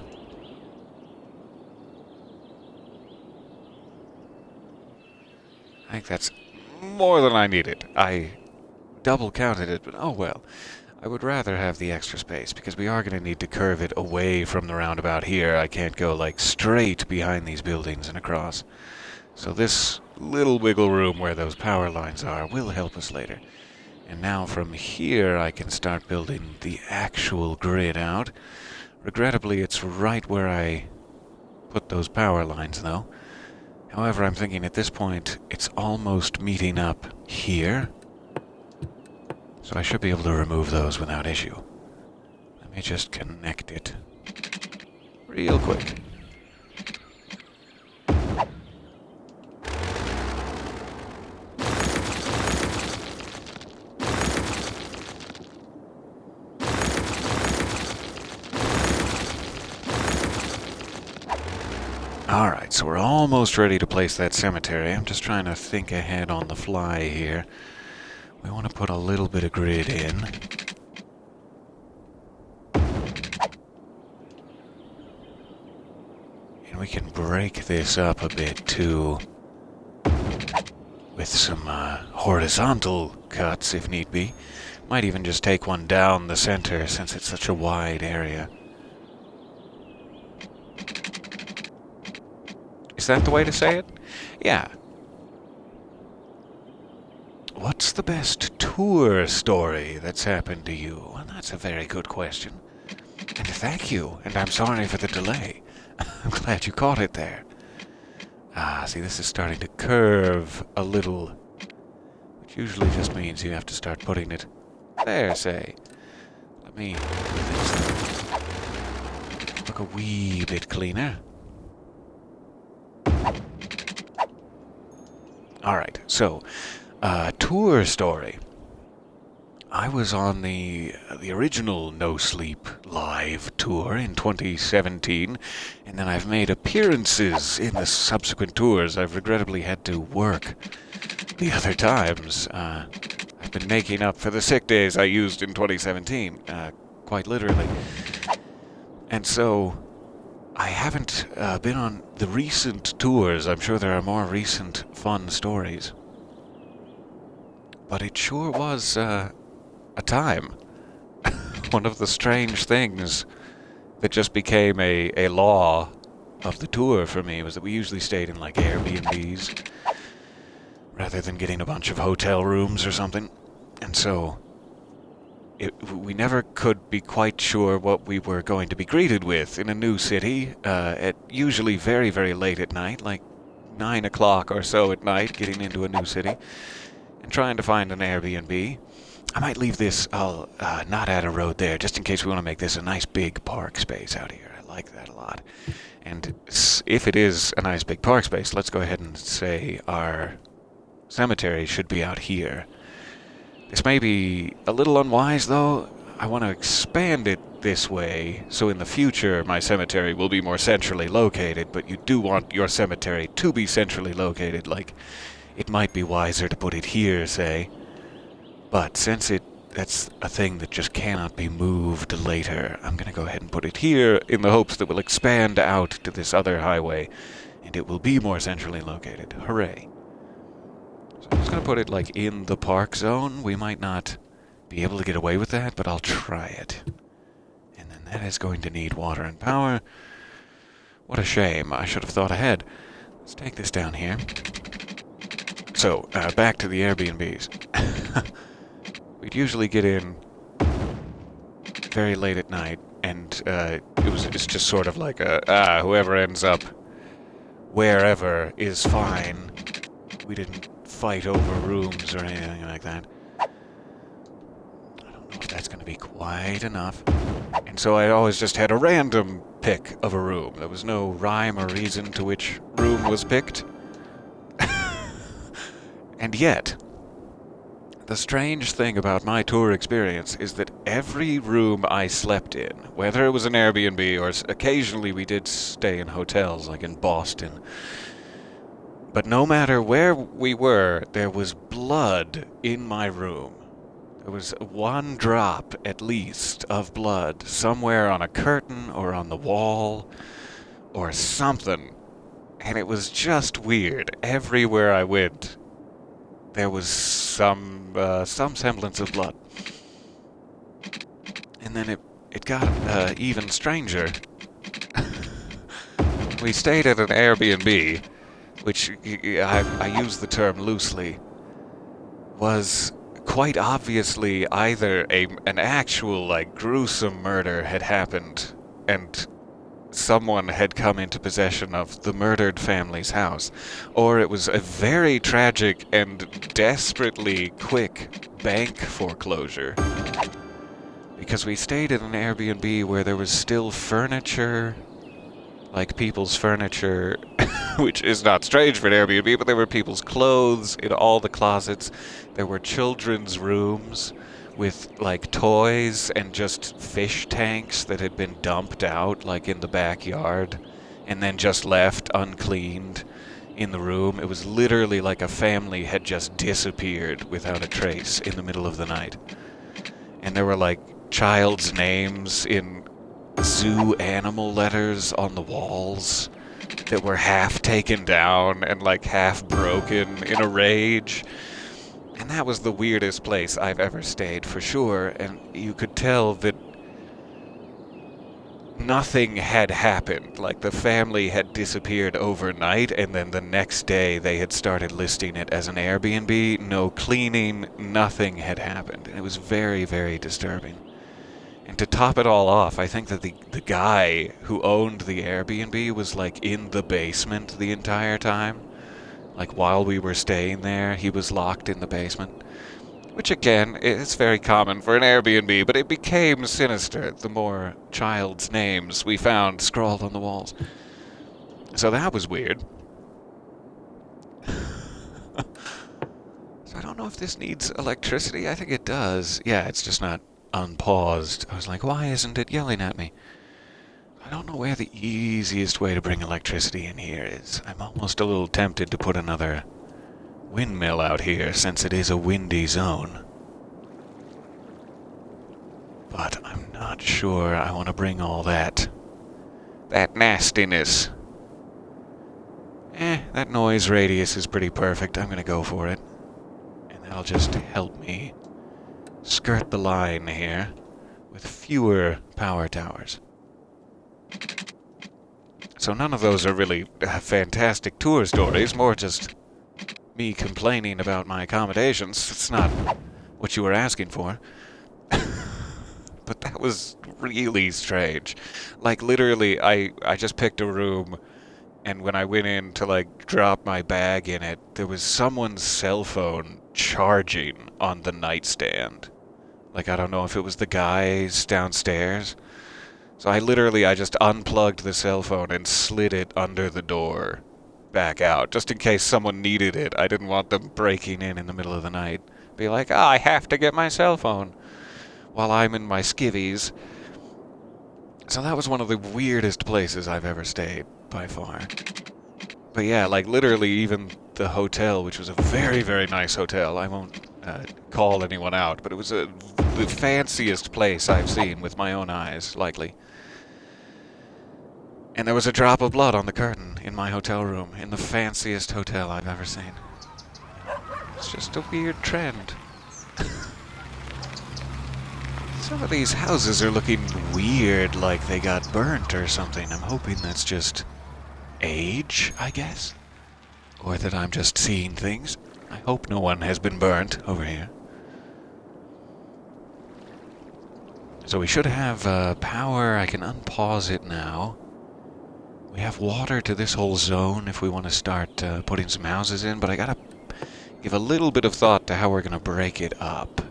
I think that's more than I needed. I double counted it, but oh well. I would rather have the extra space, because we are going to need to curve it away from the roundabout here. I can't go, like, straight behind these buildings and across. So this little wiggle room where those power lines are will help us later. And now from here I can start building the actual grid out. Regrettably, it's right where I put those power lines, though. However, I'm thinking at this point it's almost meeting up here. So I should be able to remove those without issue. Let me just connect it real quick. Alright, so we're almost ready to place that cemetery. I'm just trying to think ahead on the fly here. We want to put a little bit of grid in. And we can break this up a bit too, with some horizontal cuts if need be. Might even just take one down the center since it's such a wide area. Is that the way to say it? Yeah. What's the best tour story that's happened to you? Well, that's a very good question. And thank you, and I'm sorry for the delay. I'm glad you caught it there. Ah, see, this is starting to curve a little, which usually just means you have to start putting it there, say. Let me do this. Look a wee bit cleaner. Alright, so, tour story. I was on the original No Sleep live tour in 2017, and then I've made appearances in the subsequent tours. I've regrettably had to work the other times. I've been making up for the sick days I used in 2017, quite literally. And so, I haven't been on the recent tours. I'm sure there are more recent fun stories. But it sure was a time. One of the strange things that just became a law of the tour for me was that we usually stayed in like Airbnbs rather than getting a bunch of hotel rooms or something. And so we never could be quite sure what we were going to be greeted with in a new city, at usually very, very late at night, like 9 o'clock or so at night, getting into a new city, and trying to find an Airbnb. I might leave this, I'll not add a road there, just in case we want to make this a nice big park space out here. I like that a lot. And if it is a nice big park space, let's go ahead and say our cemetery should be out here. This may be a little unwise, though. I want to expand it this way, so in the future my cemetery will be more centrally located, but you do want your cemetery to be centrally located, like it might be wiser to put it here, say. But since that's a thing that just cannot be moved later, I'm going to go ahead and put it here in the hopes that we'll expand out to this other highway, and it will be more centrally located. Hooray. So I'm just going to put it like in the park zone. We might not be able to get away with that, but I'll try it. And then that is going to need water and power. What a shame. I should have thought ahead. Let's take this down here. So, back to the Airbnbs. We'd usually get in very late at night, and it's just sort of like whoever ends up wherever is fine. We didn't fight over rooms or anything like that. I don't know if that's going to be quite enough. And so I always just had a random pick of a room. There was no rhyme or reason to which room was picked. And yet, the strange thing about my tour experience is that every room I slept in, whether it was an Airbnb or occasionally we did stay in hotels, like in Boston, but no matter where we were, there was blood in my room. There was one drop, at least, of blood somewhere on a curtain or on the wall or something. And it was just weird. Everywhere I went, there was some semblance of blood. And then it got even stranger. We stayed at an Airbnb, which I use the term loosely, was quite obviously either an actual, like, gruesome murder had happened and someone had come into possession of the murdered family's house, or it was a very tragic and desperately quick bank foreclosure. Because we stayed in an Airbnb where there was still furniture, like people's furniture, which is not strange for an Airbnb, but there were people's clothes in all the closets. There were children's rooms with, like, toys and just fish tanks that had been dumped out, like, in the backyard, and then just left uncleaned in the room. It was literally like a family had just disappeared without a trace in the middle of the night. And there were, like, child's names in zoo animal letters on the walls that were half taken down and, like, half broken in a rage. And that was the weirdest place I've ever stayed, for sure, and you could tell that nothing had happened. Like, the family had disappeared overnight, and then the next day they had started listing it as an Airbnb. No cleaning, nothing had happened. And it was very, very disturbing. And to top it all off, I think that the guy who owned the Airbnb was, like, in the basement the entire time. Like, while we were staying there, he was locked in the basement. Which, again, is very common for an Airbnb, but it became sinister the more child's names we found scrawled on the walls. So that was weird. So I don't know if this needs electricity. I think it does. Yeah, it's just not unpaused. I was like, why isn't it yelling at me? I don't know where the easiest way to bring electricity in here is. I'm almost a little tempted to put another windmill out here, since it is a windy zone. But I'm not sure I want to bring all that nastiness. That noise radius is pretty perfect. I'm going to go for it. And that'll just help me skirt the line here with fewer power towers. So none of those are really fantastic tour stories, more just me complaining about my accommodations. It's not what you were asking for. But that was really strange. Like, literally, I just picked a room, and when I went in to, like, drop my bag in it, there was someone's cell phone charging on the nightstand. Like, I don't know if it was the guys downstairs. So I just unplugged the cell phone and slid it under the door back out, just in case someone needed it. I didn't want them breaking in the middle of the night. Be like, I have to get my cell phone while I'm in my skivvies. So that was one of the weirdest places I've ever stayed, by far. But yeah, like, literally even the hotel, which was a very, very nice hotel. I won't call anyone out, but it was the fanciest place I've seen with my own eyes, likely. And there was a drop of blood on the curtain in my hotel room, in the fanciest hotel I've ever seen. It's just a weird trend. Some of these houses are looking weird, like they got burnt or something. I'm hoping that's just age, I guess? Or that I'm just seeing things. I hope no one has been burnt over here. So we should have power. I can unpause it now. We have water to this whole zone if we want to start putting some houses in, but I gotta give a little bit of thought to how we're gonna break it up.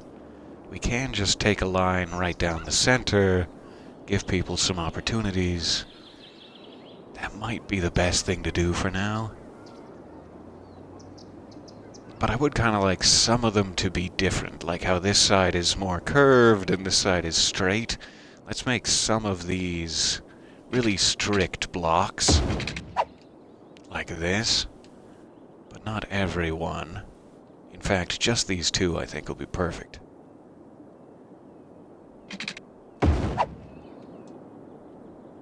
We can just take a line right down the center, give people some opportunities. That might be the best thing to do for now. But I would kind of like some of them to be different, like how this side is more curved and this side is straight. Let's make some of these really strict blocks, like this, but not every one. In fact, just these two I think will be perfect.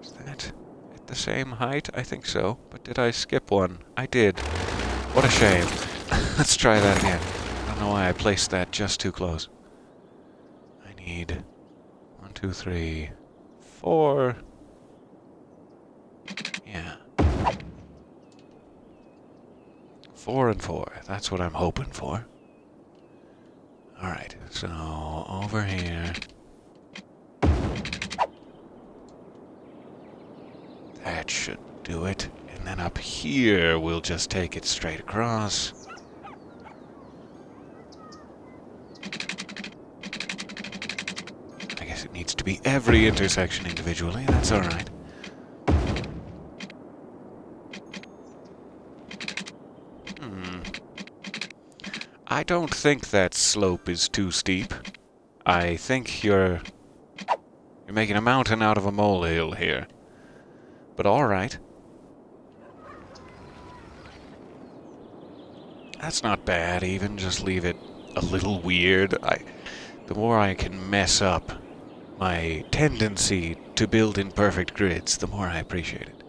Is that at the same height? I think so, but did I skip one? I did. What a shame. Let's try that again. I don't know why I placed that just too close. I need 1, 2, 3, 4. Yeah. 4 and 4. That's what I'm hoping for. Alright, so over here. That should do it. And then up here, we'll just take it straight across. I guess it needs to be every intersection individually. That's alright. I don't think that slope is too steep. I think you're making a mountain out of a molehill here. But alright. That's not bad even, just leave it a little weird. The more I can mess up my tendency to build in perfect grids, the more I appreciate it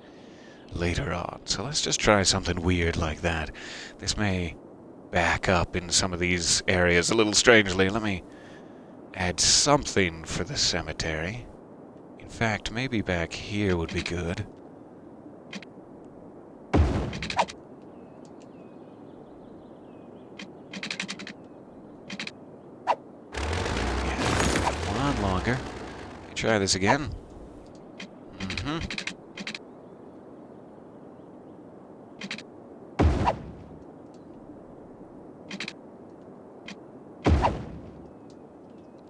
later on. So let's just try something weird like that. This may back up in some of these areas a little strangely. Let me add something for the cemetery. In fact, maybe back here would be good. Yeah, one on longer. Let me try this again.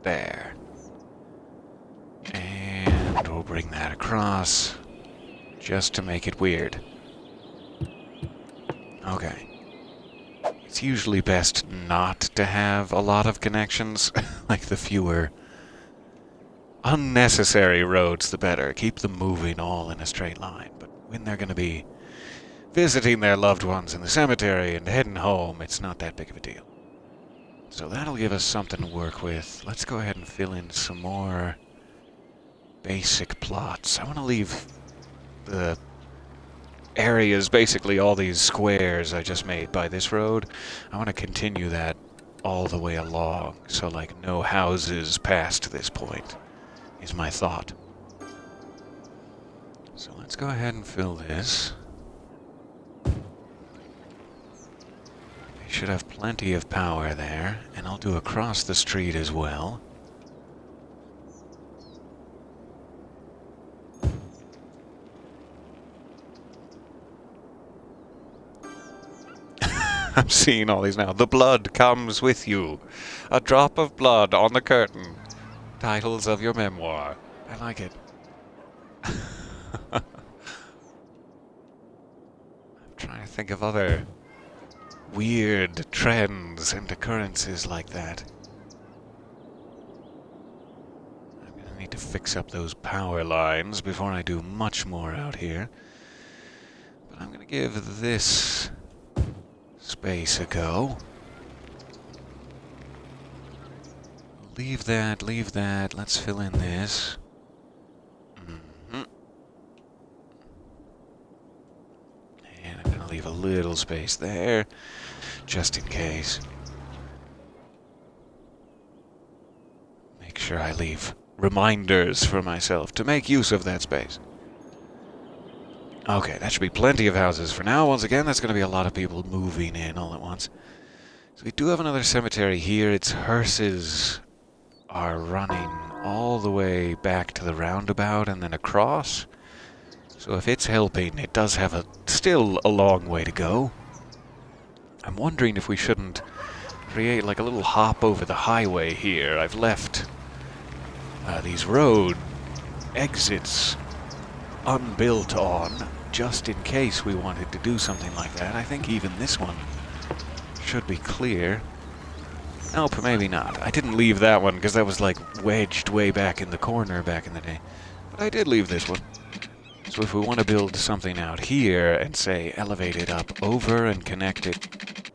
There. And we'll bring that across, just to make it weird. Okay. It's usually best not to have a lot of connections, like the fewer unnecessary roads, the better. Keep them moving all in a straight line, but when they're going to be visiting their loved ones in the cemetery and heading home, it's not that big of a deal. So that'll give us something to work with. Let's go ahead and fill in some more basic plots. I want to leave the areas, basically all these squares I just made by this road. I want to continue that all the way along, so like no houses past this point is my thought. So let's go ahead and fill this. Should have plenty of power there, and I'll do across the street as well. I'm seeing all these now. The blood comes with you. A drop of blood on the curtain. Titles of your memoir. I like it. I'm trying to think of other weird trends and occurrences like that. I'm gonna need to fix up those power lines before I do much more out here. But I'm gonna give this space a go. Leave that, leave that. Let's fill in this. And I'm gonna leave a little space there, just in case. Make sure I leave reminders for myself to make use of that space. Okay, that should be plenty of houses for now. Once again, that's going to be a lot of people moving in all at once. So we do have another cemetery here. Its hearses are running all the way back to the roundabout and then across. So if it's helping, it does have still a long way to go. I'm wondering if we shouldn't create like a little hop over the highway here. I've left these road exits unbuilt on, just in case we wanted to do something like that. I think even this one should be clear. Nope, maybe not. I didn't leave that one because that was like wedged way back in the corner back in the day. But I did leave this one. So if we want to build something out here and say elevate it up over and connect it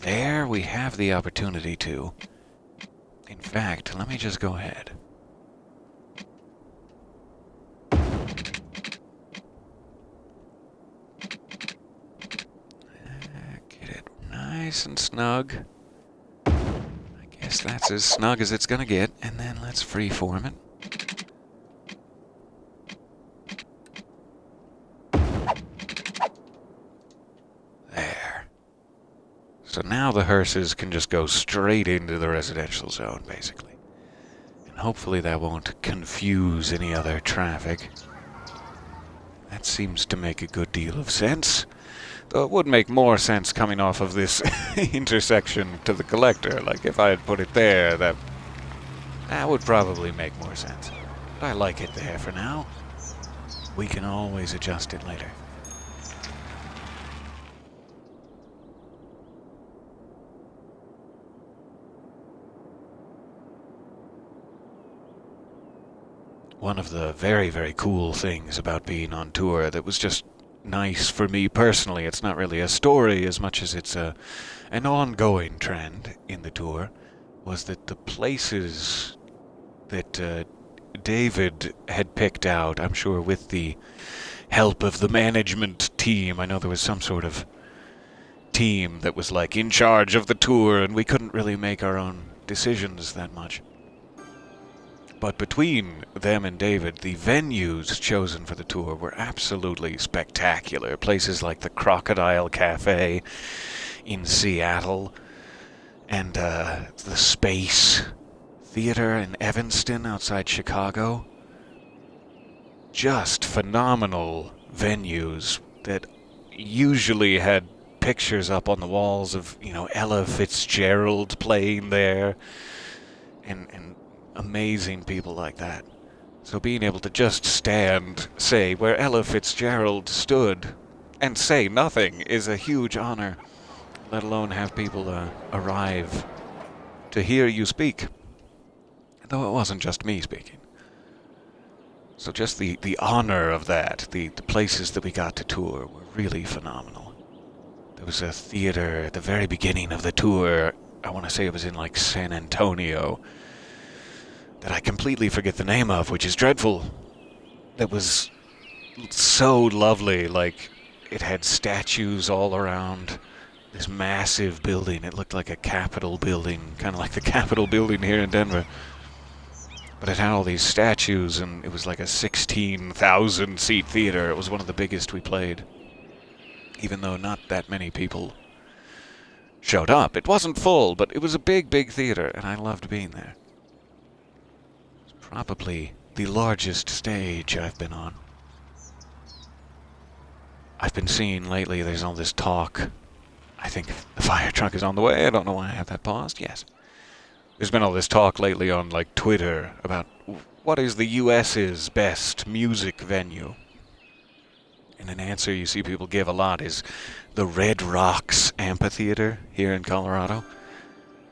there, we have the opportunity to. In fact, let me just go ahead. Get it nice and snug. I guess that's as snug as it's gonna get, and then let's freeform it. There. So now the hearses can just go straight into the residential zone, basically. And hopefully that won't confuse any other traffic. That seems to make a good deal of sense. Though it would make more sense coming off of this intersection to the collector. Like, if I had put it there, that would probably make more sense. But I like it there for now. We can always adjust it later. One of the very, very cool things about being on tour that was just nice for me personally, it's not really a story as much as it's an ongoing trend in the tour, was that the places that David had picked out, I'm sure with the help of the management team, I know there was some sort of team that was like in charge of the tour and we couldn't really make our own decisions that much. But between them and David, the venues chosen for the tour were absolutely spectacular. Places like the Crocodile Cafe in Seattle, and the Space Theater in Evanston outside Chicago. Just phenomenal venues that usually had pictures up on the walls of, Ella Fitzgerald playing there, and amazing people like that. So being able to just stand, say, where Ella Fitzgerald stood and say nothing is a huge honor, let alone have people arrive to hear you speak. Though it wasn't just me speaking. So just the honor of that, the places that we got to tour were really phenomenal. There was a theater at the very beginning of the tour, I want to say it was in like San Antonio, that I completely forget the name of, which is dreadful. That was so lovely, like it had statues all around this massive building. It looked like a Capitol building, kind of like the Capitol building here in Denver. But it had all these statues, and it was like a 16,000 seat theater. It was one of the biggest we played, even though not that many people showed up. It wasn't full, but it was a big, big theater, and I loved being there. Probably the largest stage I've been on. I've been seeing lately there's all this talk. I think the fire truck is on the way. I don't know why I have that paused. Yes. There's been all this talk lately on like Twitter about what is the US's best music venue. And an answer you see people give a lot is the Red Rocks Amphitheater here in Colorado.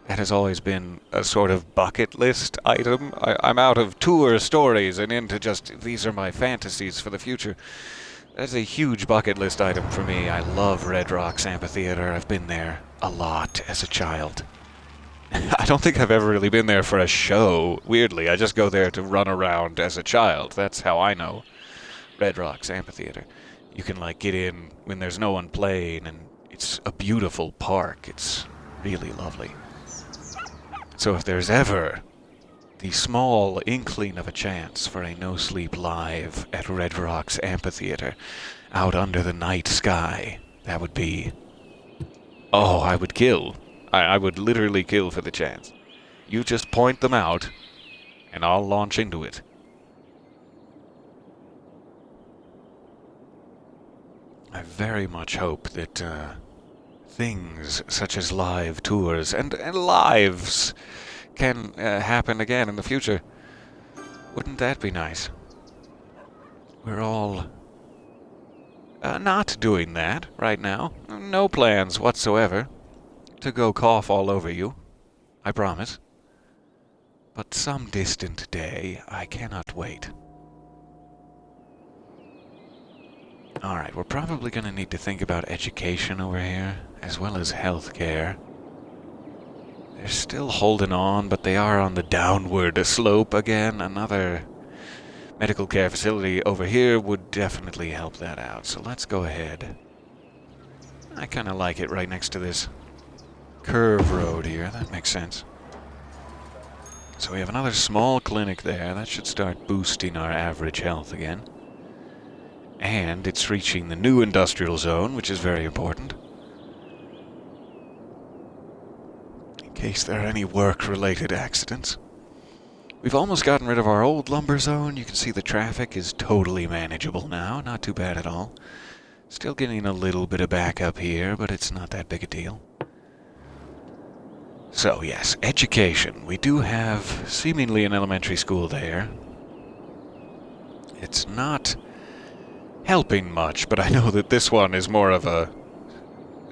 That has always been a sort of bucket list item. I'm out of tour stories and into just, these are my fantasies for the future. That's a huge bucket list item for me. I love Red Rocks Amphitheater. I've been there a lot as a child. I don't think I've ever really been there for a show, weirdly. I just go there to run around as a child. That's how I know Red Rocks Amphitheater. You can like get in when there's no one playing, and it's a beautiful park. It's really lovely. So if there's ever the small inkling of a chance for a No Sleep Live at Red Rocks Amphitheater out under the night sky, that would be... Oh, I would kill. I would literally kill for the chance. You just point them out, and I'll launch into it. I very much hope that things such as live tours and lives can happen again in the future. Wouldn't that be nice? We're all not doing that right now. No plans whatsoever to go cough all over you, I promise. But some distant day, I cannot wait. Alright, we're probably going to need to think about education over here, as well as healthcare. They're still holding on, but they are on the downward slope again. Another medical care facility over here would definitely help that out, so let's go ahead. I kind of like it right next to this curve road here. That makes sense. So we have another small clinic there. That should start boosting our average health again. And it's reaching the new industrial zone, which is very important. In case there are any work-related accidents. We've almost gotten rid of our old lumber zone. You can see the traffic is totally manageable now. Not too bad at all. Still getting a little bit of backup here, but it's not that big a deal. So, yes, education. We do have seemingly an elementary school there. It's not helping much, but I know that this one is more of a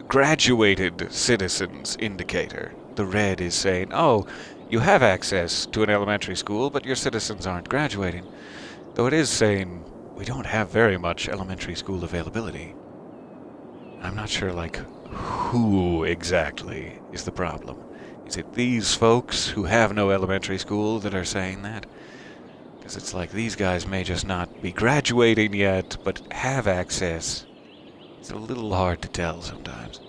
graduated citizens indicator. The red is saying, oh, you have access to an elementary school, but your citizens aren't graduating. Though it is saying we don't have very much elementary school availability. I'm not sure, like, who exactly is the problem. Is it these folks who have no elementary school that are saying that? Because it's like these guys may just not be graduating yet, but have access. It's a little hard to tell sometimes.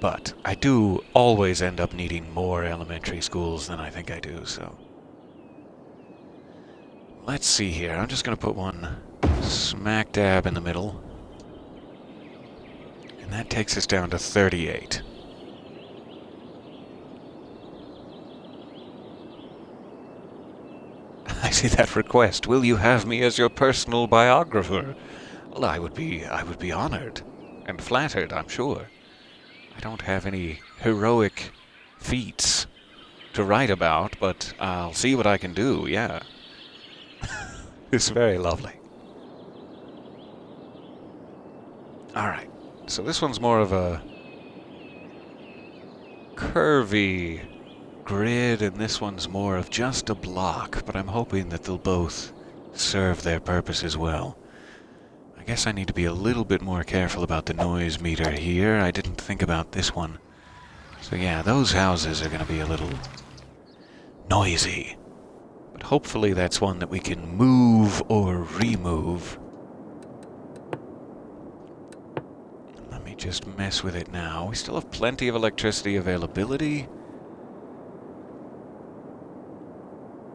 But I do always end up needing more elementary schools than I think I do, so. Let's see here. I'm just going to put one smack dab in the middle. And that takes us down to 38. I see that request. Will you have me as your personal biographer? Well, I would be honored and flattered, I'm sure. I don't have any heroic feats to write about, but I'll see what I can do, yeah. It's very lovely. Alright, so this one's more of a curvy grid, and this one's more of just a block, but I'm hoping that they'll both serve their purpose as well. I guess I need to be a little bit more careful about the noise meter here. I didn't think about this one. So yeah, those houses are going to be a little noisy. But hopefully that's one that we can move or remove. Let me just mess with it now. We still have plenty of electricity availability.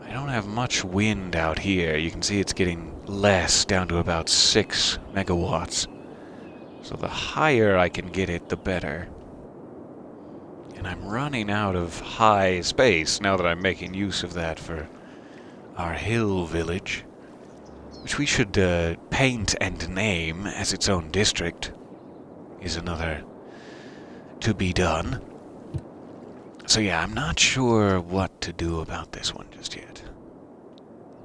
I don't have much wind out here. You can see it's getting less, down to about 6 megawatts. So the higher I can get it, the better. And I'm running out of high space now that I'm making use of that for our hill village, which we should paint and name as its own district, is another to be done. So yeah, I'm not sure what to do about this one just yet.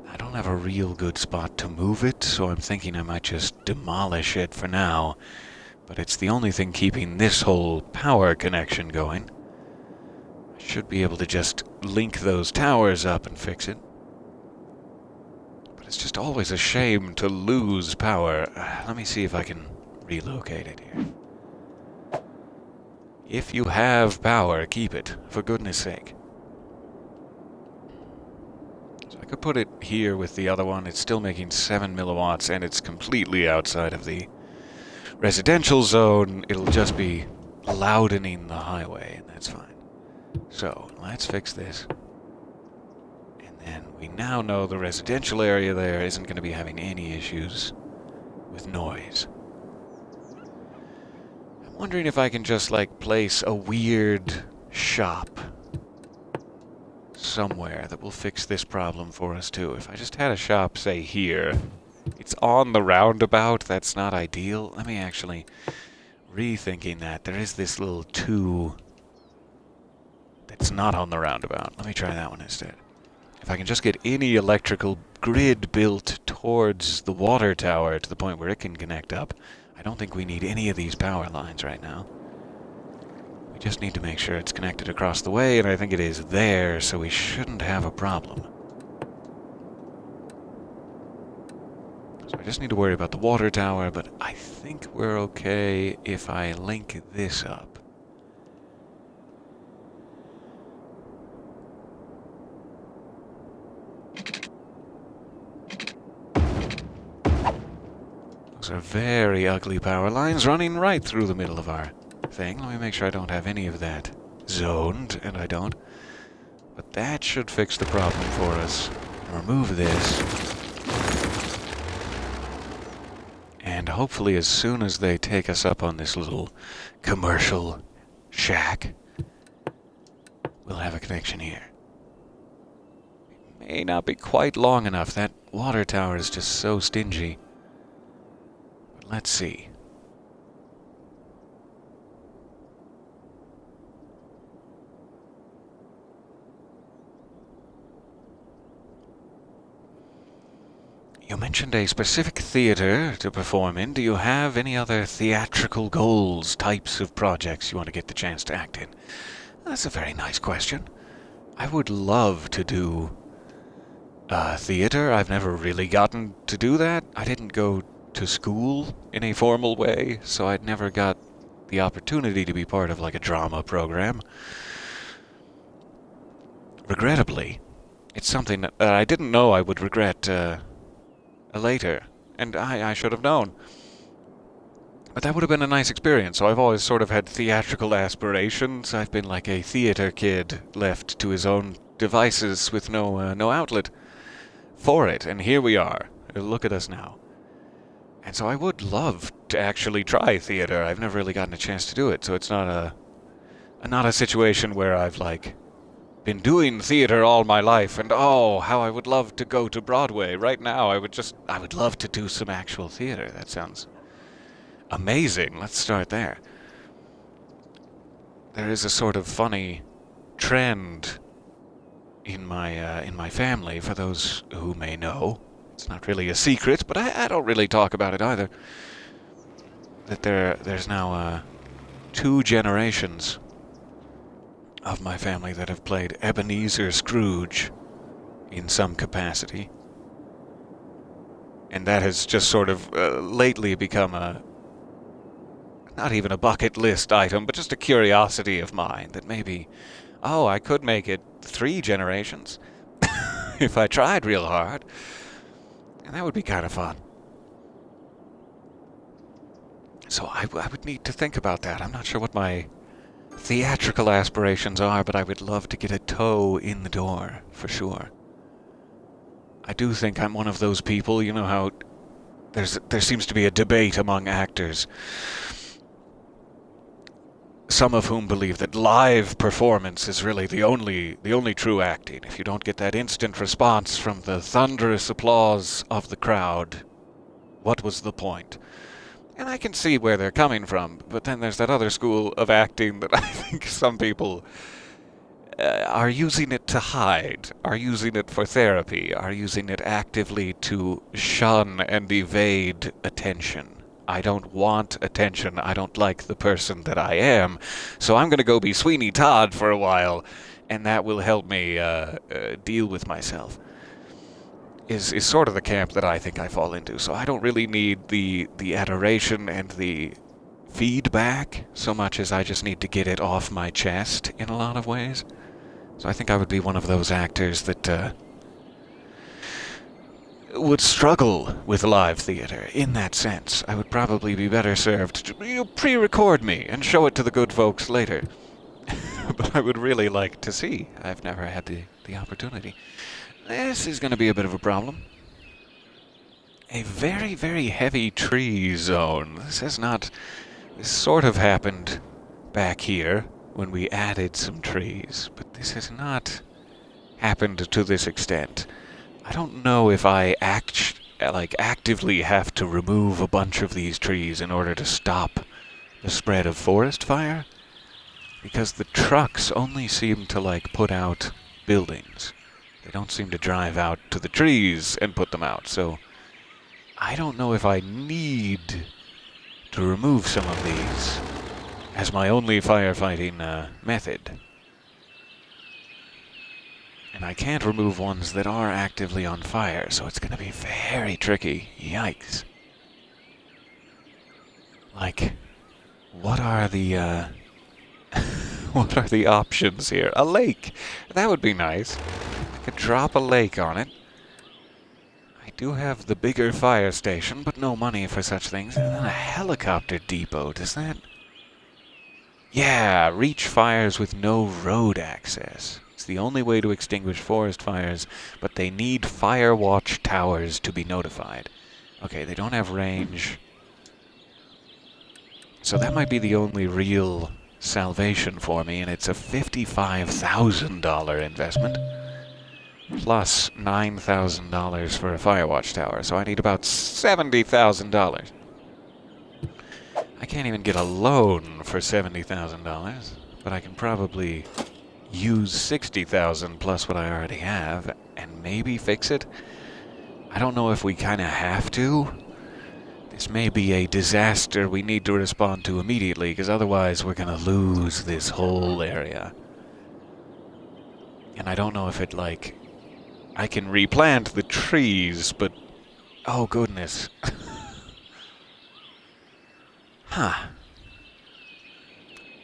I don't have a real good spot to move it, so I'm thinking I might just demolish it for now. But it's the only thing keeping this whole power connection going. I should be able to just link those towers up and fix it. But it's just always a shame to lose power. Let me see if I can relocate it here. If you have power, keep it, for goodness sake. So I could put it here with the other one. It's still making 7 milliwatts, and it's completely outside of the residential zone. It'll just be loudening the highway, and that's fine. So, let's fix this. And then we now know the residential area there isn't going to be having any issues with noise. I'm wondering if I can just, like, place a weird shop somewhere that will fix this problem for us, too. If I just had a shop, say, here. It's on the roundabout. That's not ideal. Let me actually... Rethinking that. There is this little 2 that's not on the roundabout. Let me try that one instead. If I can just get any electrical grid built towards the water tower to the point where it can connect up, I don't think we need any of these power lines right now. We just need to make sure it's connected across the way, and I think it is there, so we shouldn't have a problem. So I just need to worry about the water tower, but I think we're okay if I link this up. Those are very ugly power lines running right through the middle of our thing. Let me make sure I don't have any of that zoned, and I don't. But that should fix the problem for us. Remove this. And hopefully as soon as they take us up on this little commercial shack, we'll have a connection here. It may not be quite long enough. That water tower is just so stingy. But let's see. You mentioned a specific theater to perform in. Do you have any other theatrical goals, types of projects you want to get the chance to act in? That's a very nice question. I would love to do theater. I've never really gotten to do that. I didn't go to school in a formal way, so I'd never got the opportunity to be part of like a drama program. Regrettably, it's something that I didn't know I would regret later, and I should have known. But that would have been a nice experience, so I've always sort of had theatrical aspirations. I've been like a theater kid left to his own devices with no outlet for it, and here we are. Look at us now. And so I would love to actually try theater. I've never really gotten a chance to do it, so it's not a situation where I've like been doing theater all my life, and oh, how I would love to go to Broadway. Right now, I would love to do some actual theater. That sounds amazing. Let's start there. There is a sort of funny trend in my family, for those who may know. It's not really a secret, but I don't really talk about it either. That there's now 2 generations of my family that have played Ebenezer Scrooge in some capacity. And that has just sort of lately become not even a bucket list item, but just a curiosity of mine that maybe, oh, I could make it 3 generations if I tried real hard. And that would be kind of fun. So I would need to think about that. I'm not sure what my theatrical aspirations are, but I would love to get a toe in the door, for sure. I do think I'm one of those people, you know how there seems to be a debate among actors, some of whom believe that live performance is really the only true acting. If you don't get that instant response from the thunderous applause of the crowd, what was the point? And I can see where they're coming from, but then there's that other school of acting that I think some people are using it to hide, are using it for therapy, are using it actively to shun and evade attention. I don't want attention. I don't like the person that I am, so I'm going to go be Sweeney Todd for a while, and that will help me deal with myself. Is sort of the camp that I think I fall into. So I don't really need the adoration and the feedback so much as I just need to get it off my chest in a lot of ways. So I think I would be one of those actors that would struggle with live theater in that sense. I would probably be better served to pre-record me and show it to the good folks later. But I would really like to see. I've never had the opportunity. This is going to be a bit of a problem. A very, very heavy tree zone. This sort of happened back here when we added some trees, but this has not happened to this extent, I don't know if I actively have to remove a bunch of these trees in order to stop the spread of forest fire, because the trucks only seem to put out buildings. They don't seem to drive out to the trees and put them out, so I don't know if I need to remove some of these as my only firefighting method. And I can't remove ones that are actively on fire, so it's going to be very tricky. Yikes. What are the, what are the options here? A lake! That would be nice. I could drop a lake on it. I do have the bigger fire station, but no money for such things. And then a helicopter depot, does that... Yeah, reach fires with no road access. It's the only way to extinguish forest fires, but they need fire watch towers to be notified. Okay, they don't have range. So that might be the only real salvation for me, and it's a $55,000 investment, plus $9,000 for a fire watch tower, so I need about $70,000. I can't even get a loan for $70,000, but I can probably use $60,000 plus what I already have and maybe fix it. I don't know if we kind of have to. This may be a disaster we need to respond to immediately, because otherwise we're going to lose this whole area. And I don't know if I can replant the trees, but... Oh, goodness. Huh.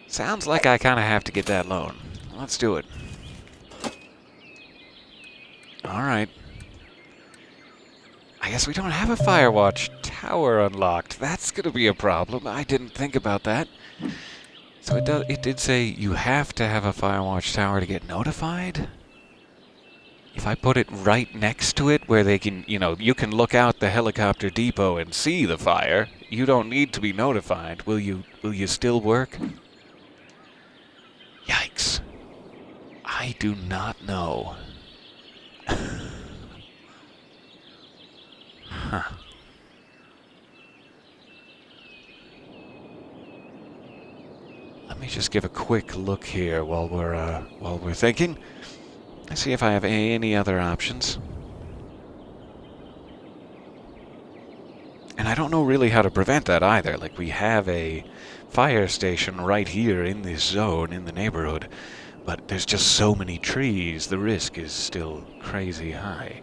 Sounds like I kind of have to get that loan. Let's do it. Alright. I guess we don't have a Firewatch tower unlocked. That's going to be a problem. I didn't think about that. So it did say you have to have a Firewatch tower to get notified? If I put it right next to it where they can, you can look out the helicopter depot and see the fire, you don't need to be notified. Will you still work? Yikes. I do not know. Huh. Let me just give a quick look here while we're thinking. Let's see if I have any other options. And I don't know really how to prevent that either. We have a fire station right here in this zone, in the neighborhood, but there's just so many trees, the risk is still crazy high.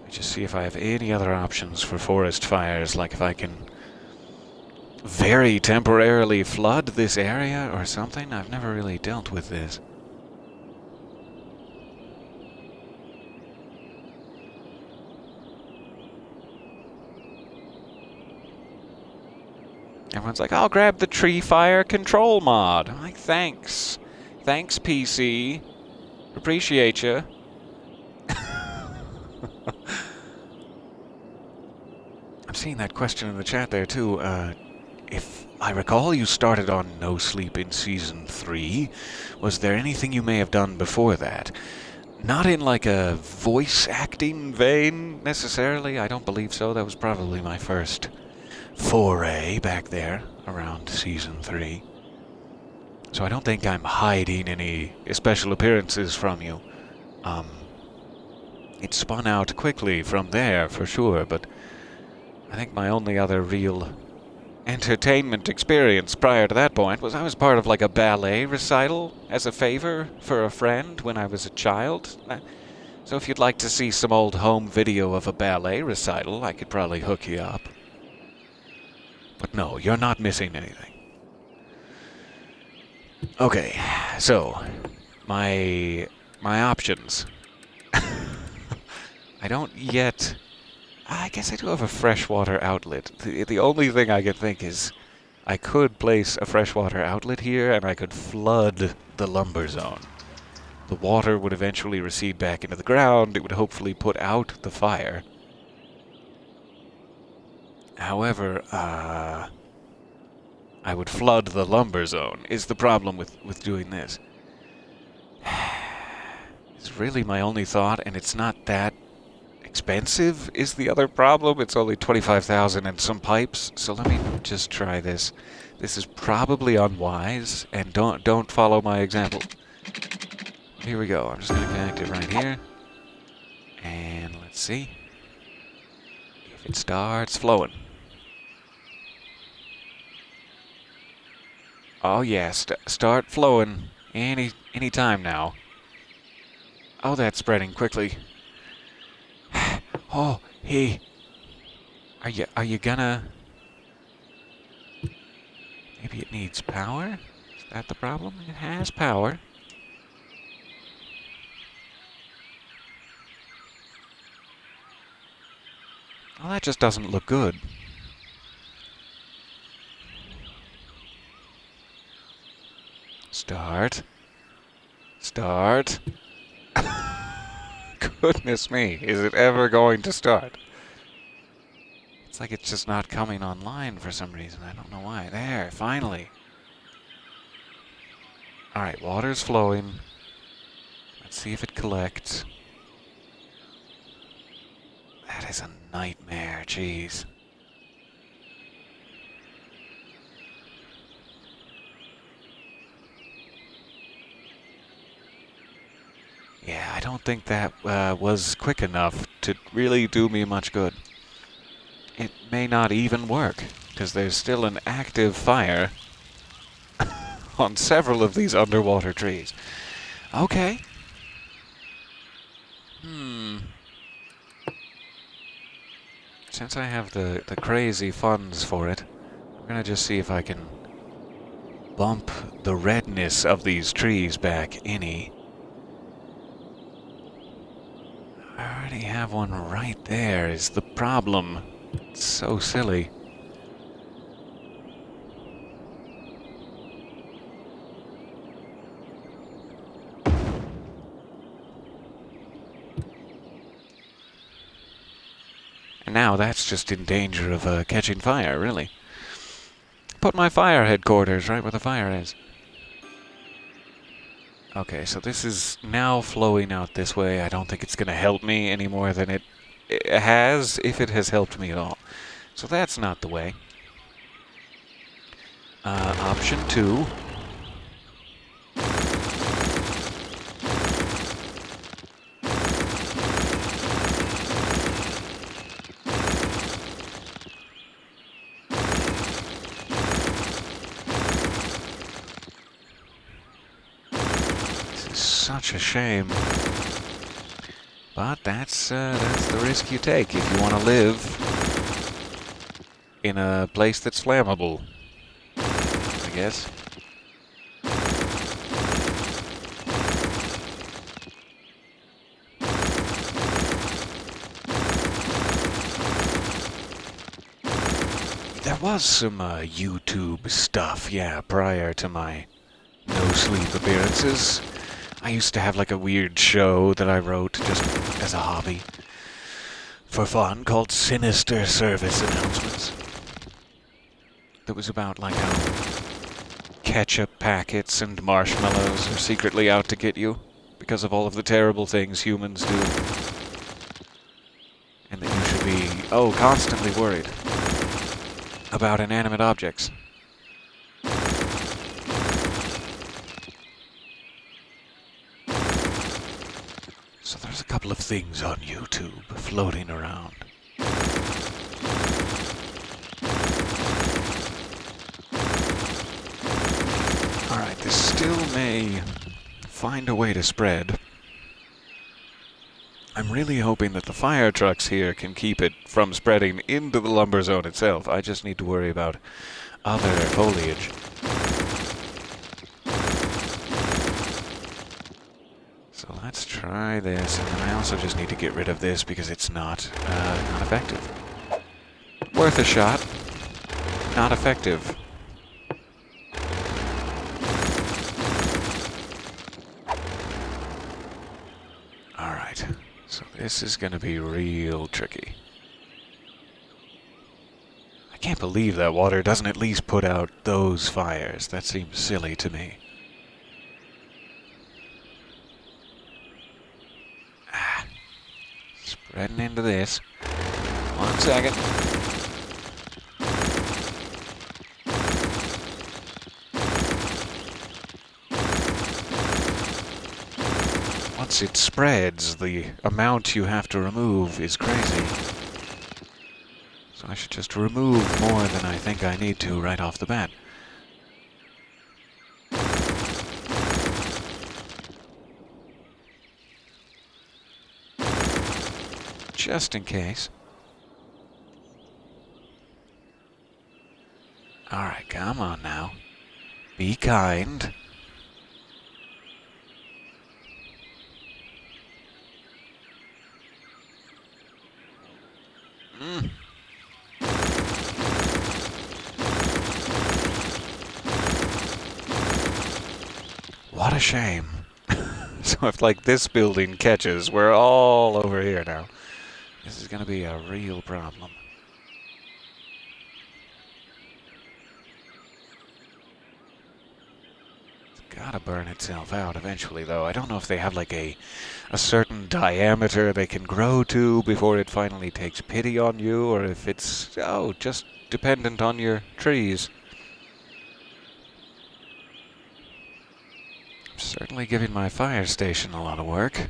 Let's just see if I have any other options for forest fires, if I can very temporarily flood this area or something. I've never really dealt with this. Everyone's like, I'll grab the tree fire control mod. I'm like, thanks. Thanks, PC. Appreciate you. I'm seeing that question in the chat there, too. If I recall, you started on No Sleep in Season 3. Was there anything you may have done before that? Not in a voice acting vein, necessarily. I don't believe so. That was probably my first foray back there around Season 3. So I don't think I'm hiding any special appearances from you. It spun out quickly from there, for sure, but I think my only other real entertainment experience prior to that point was I was part of a ballet recital as a favor for a friend when I was a child. So if you'd like to see some old home video of a ballet recital, I could probably hook you up. But no, you're not missing anything. Okay, so my options. I don't yet... I guess I do have a freshwater outlet. The only thing I can think is I could place a freshwater outlet here and I could flood the lumber zone. The water would eventually recede back into the ground. It would hopefully put out the fire. However, I would flood the lumber zone, is the problem with doing this. It's really my only thought, and it's not that expensive is the other problem. It's only 25,000 and some pipes, so let me just try this. This is probably unwise, and don't follow my example. Here we go. I'm just going to connect it right here. And let's see if it starts flowing. Oh yeah, start flowing any time now. Oh, that's spreading quickly. Oh, hey. Are you gonna... Maybe it needs power? Is that the problem? It has power. Well, that just doesn't look good. Start. Start. Goodness me, is it ever going to start? It's like it's just not coming online for some reason. I don't know why. There, finally. Alright, water's flowing. Let's see if it collects. That is a nightmare, jeez. Yeah, I don't think that was quick enough to really do me much good. It may not even work, because there's still an active fire on several of these underwater trees. Okay. Since I have the crazy funds for it, I'm gonna just see if I can bump the redness of these trees back any. I already have one right there, is the problem. It's so silly. And now that's just in danger of catching fire, really. Put my fire headquarters right where the fire is. Okay, so this is now flowing out this way. I don't think it's going to help me any more than it has, if it has helped me at all. So that's not the way. Option 2. This is such a shame. But that's the risk you take if you want to live in a place that's flammable, I guess. There was some YouTube stuff, yeah, prior to my no-sleep appearances. I used to have like a weird show that I wrote just as a hobby for fun called Sinister Service Announcements. That was about like how ketchup packets and marshmallows are secretly out to get you because of all of the terrible things humans do. And that you should be, constantly worried about inanimate objects. So there's a couple of things on YouTube floating around. Alright, this still may find a way to spread. I'm really hoping that the fire trucks here can keep it from spreading into the lumber zone itself. I just need to worry about other foliage. So let's try this, and then I also just need to get rid of this because it's not effective. Worth a shot. Not effective. Alright, so this is going to be real tricky. I can't believe that water doesn't at least put out those fires. That seems silly to me. Spreading into this. 1 second. Once it spreads, the amount you have to remove is crazy. So I should just remove more than I think I need to right off the bat. Just in case. Alright, come on now. Be kind. What a shame. So if, like, this building catches, we're all over here now. This is going to be a real problem. It's got to burn itself out eventually, though. I don't know if they have, like, a certain diameter they can grow to before it finally takes pity on you, or if it's, just dependent on your trees. I'm certainly giving my fire station a lot of work.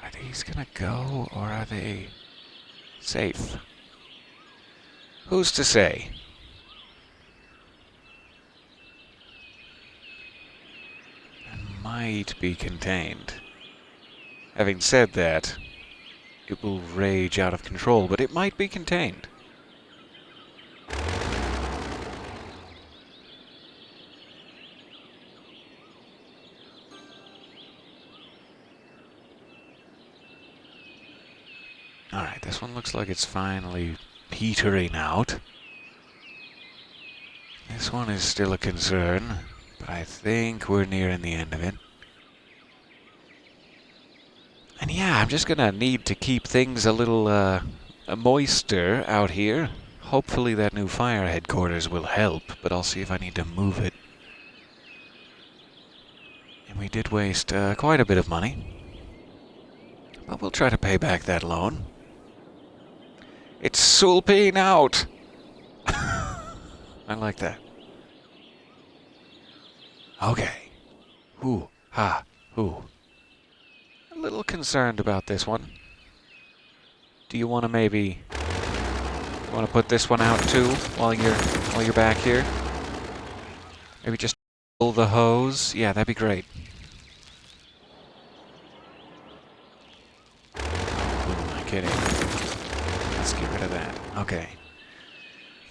Are these gonna go, or are they safe? Who's to say? It might be contained. Having said that, it will rage out of control, but it might be contained. Alright, this one looks like it's finally petering out. This one is still a concern, but I think we're nearing the end of it. And yeah, I'm just gonna need to keep things a little moister out here. Hopefully that new fire headquarters will help, but I'll see if I need to move it. And we did waste quite a bit of money. But we'll try to pay back that loan. It's sulping out! I like that. Okay. Ooh, ha, ooh. A little concerned about this one. Do you want to maybe... You want to put this one out too, while you're back here? Maybe just pull the hose? Yeah, that'd be great. Oh, who am I kidding? Let's get rid of that. Okay.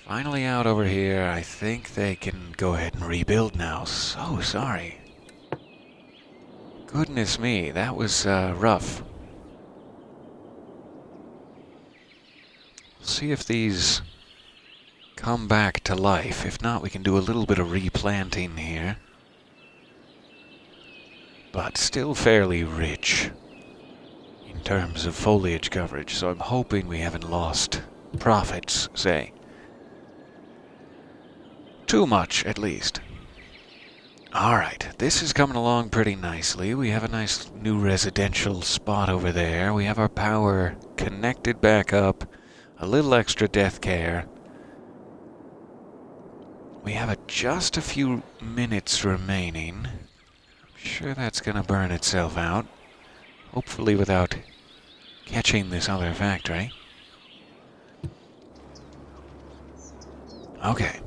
Finally out over here. I think they can go ahead and rebuild now. So sorry. Goodness me, that was rough. See if these come back to life. If not, we can do a little bit of replanting here. But still fairly rich in terms of foliage coverage, so I'm hoping we haven't lost profits, say. Too much, at least. Alright, this is coming along pretty nicely. We have a nice new residential spot over there. We have our power connected back up. A little extra death care. We have just a few minutes remaining. I'm sure that's going to burn itself out. Hopefully without catching this other factory. Okay.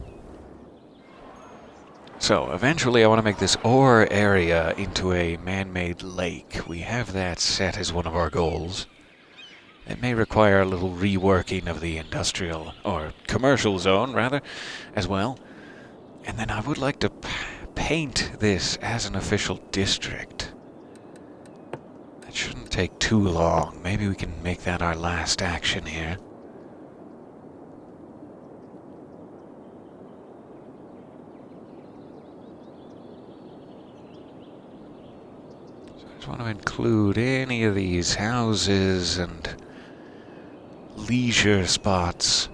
So, eventually I want to make this ore area into a man-made lake. We have that set as one of our goals. It may require a little reworking of the industrial, or commercial zone, rather, as well. And then I would like to paint this as an official district. That shouldn't take too long. Maybe we can make that our last action here. So I just want to include any of these houses and leisure spots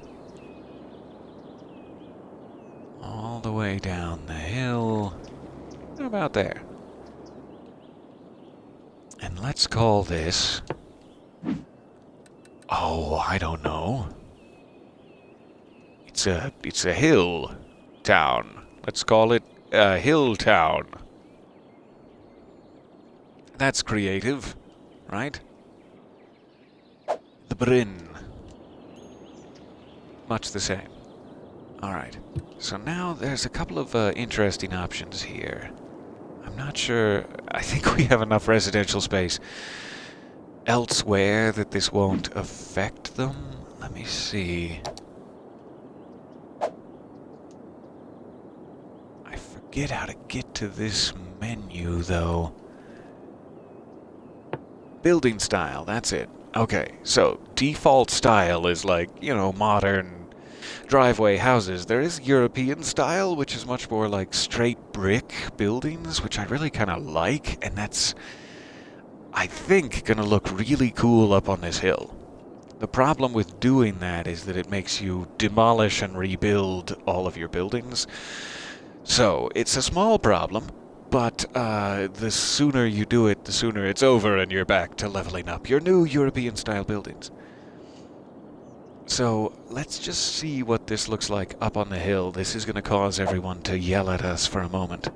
all the way down the hill. About there. And let's call this... Oh, I don't know. It's a hill town. Let's call it a hill town. That's creative, right? The Bryn. Much the same. Alright. So now there's a couple of interesting options here. I'm not sure... I think we have enough residential space elsewhere that this won't affect them. Let me see. I forget how to get to this menu, though. Building style, that's it. Okay, so default style is like, you know, modern driveway houses. There is European style, which is much more like straight brick buildings, which I really kind of like, and that's, I think, gonna look really cool up on this hill. The problem with doing that is that it makes you demolish and rebuild all of your buildings. So, it's a small problem, but the sooner you do it, the sooner it's over and you're back to leveling up your new European-style buildings. So, let's just see what this looks like up on the hill. This is going to cause everyone to yell at us for a moment.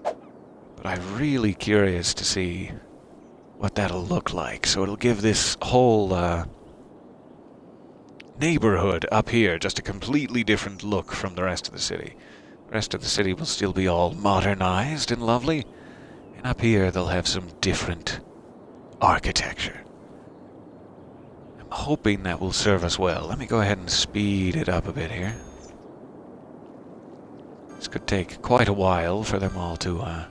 But I'm really curious to see what that'll look like. So it'll give this whole neighborhood up here just a completely different look from the rest of the city. The rest of the city will still be all modernized and lovely. And up here they'll have some different architecture. I'm hoping that will serve us well. Let me go ahead and speed it up a bit here. This could take quite a while for them all to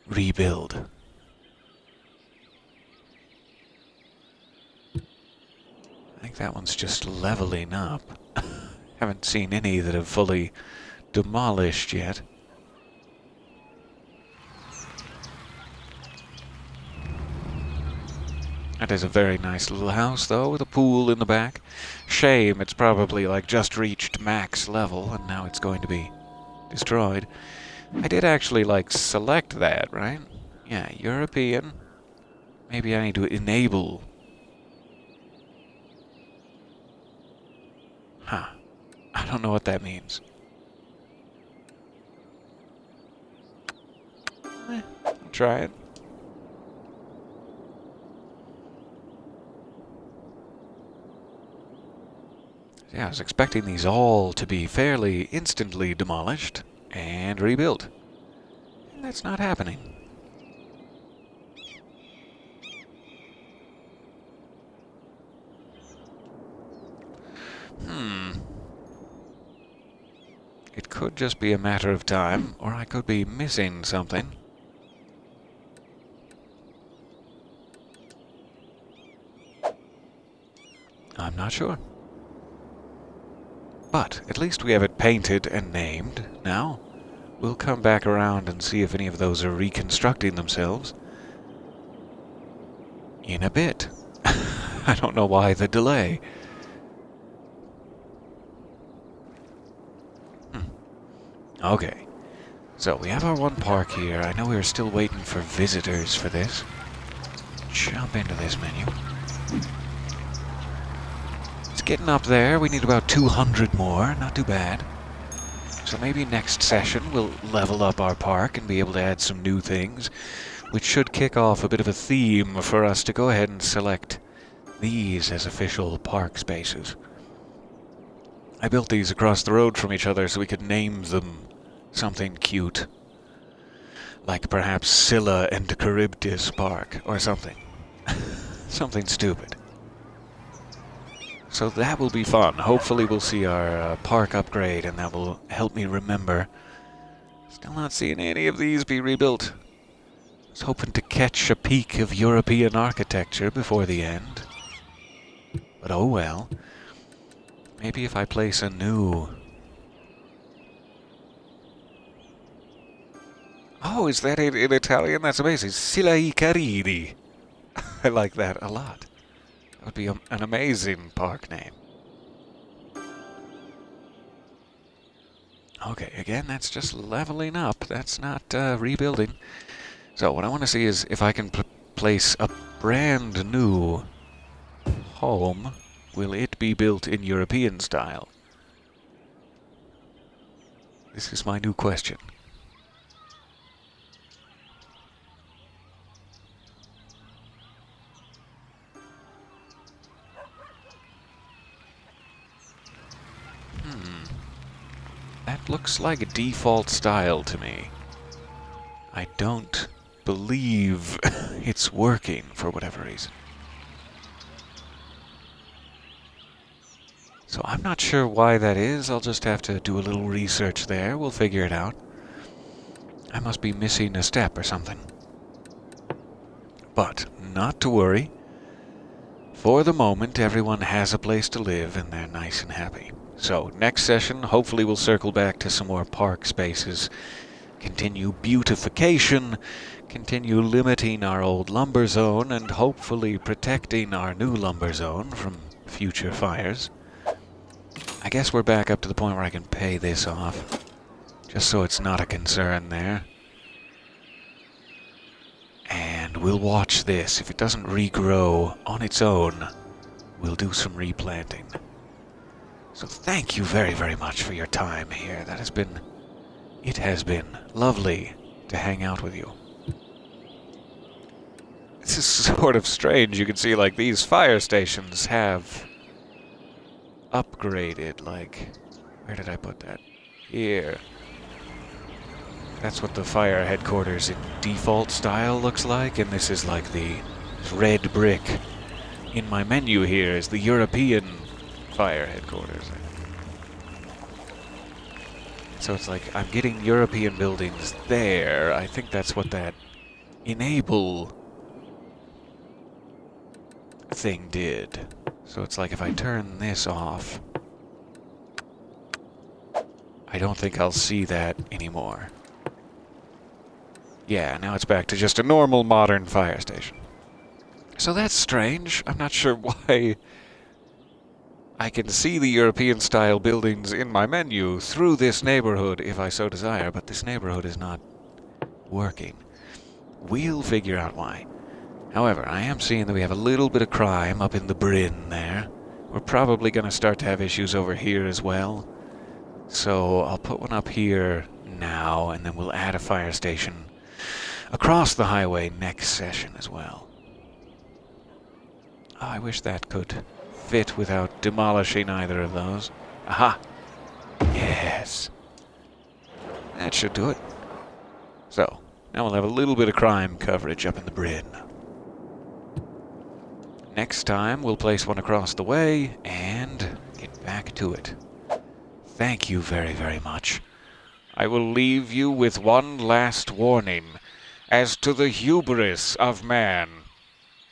rebuild. I think that one's just leveling up. Haven't seen any that have fully demolished yet. That is a very nice little house, though, with a pool in the back. Shame it's probably, like, just reached max level, and now it's going to be destroyed. I did actually, like, select that, right? Yeah, European. Maybe I need to enable. Huh. I don't know what that means. I'll try it. Yeah, I was expecting these all to be fairly instantly demolished and rebuilt. And that's not happening. It could just be a matter of time, or I could be missing something. I'm not sure. But at least we have it painted and named now. We'll come back around and see if any of those are reconstructing themselves in a bit. I don't know why the delay. Okay, so we have our one park here. I know we were still waiting for visitors for this. Jump into this menu. It's getting up there. We need about 200 more. Not too bad. So maybe next session we'll level up our park and be able to add some new things, which should kick off a bit of a theme for us to go ahead and select these as official park spaces. I built these across the road from each other so we could name them something cute. Like perhaps Scylla and Charybdis Park or something. Something stupid. So that will be fun. Hopefully we'll see our park upgrade and that will help me remember. Still not seeing any of these be rebuilt. I was hoping to catch a peek of European architecture before the end. But oh well. Maybe if I place a new... Oh, is that in Italian? That's amazing. Sila I Caridi. I like that a lot. That would be an amazing park name. Okay, again, that's just leveling up. That's not rebuilding. So what I want to see is if I can place a brand new home. Will it be built in European style? This is my new question. That looks like a default style to me. I don't believe it's working for whatever reason. So I'm not sure why that is. I'll just have to do a little research there. We'll figure it out. I must be missing a step or something. But not to worry. For the moment, everyone has a place to live and they're nice and happy. So next session, hopefully we'll circle back to some more park spaces, continue beautification, continue limiting our old lumber zone, and hopefully protecting our new lumber zone from future fires. I guess we're back up to the point where I can pay this off, just so it's not a concern there. And we'll watch this. If it doesn't regrow on its own, we'll do some replanting. So thank you very, very much for your time here. It has been lovely to hang out with you. This is sort of strange. You can see, like, these fire stations have upgraded, like, where did I put that? Here. That's what the fire headquarters in default style looks like, and this is like the red brick. In my menu here is the European fire headquarters. So it's like I'm getting European buildings there. I think that's what that enable thing did. So it's like if I turn this off, I don't think I'll see that anymore. Yeah, now it's back to just a normal modern fire station. So that's strange. I'm not sure why I can see the European-style buildings in my menu through this neighborhood if I so desire, but this neighborhood is not working. We'll figure out why. However, I am seeing that we have a little bit of crime up in the Bryn there. We're probably going to start to have issues over here as well. So I'll put one up here now, and then we'll add a fire station across the highway next session as well. Oh, I wish that could fit without demolishing either of those. Aha! Yes! That should do it. So, now we'll have a little bit of crime coverage up in the Bryn. Next time, we'll place one across the way and get back to it. Thank you very, very much. I will leave you with one last warning as to the hubris of man.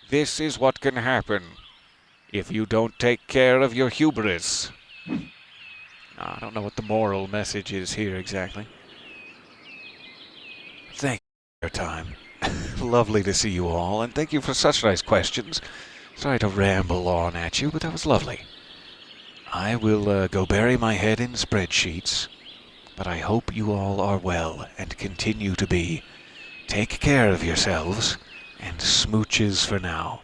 This is what can happen if you don't take care of your hubris. I don't know what the moral message is here exactly. Thank you for your time. Lovely to see you all, and thank you for such nice questions. Sorry to ramble on at you, but that was lovely. I will go bury my head in spreadsheets, but I hope you all are well and continue to be. Take care of yourselves, and smooches for now.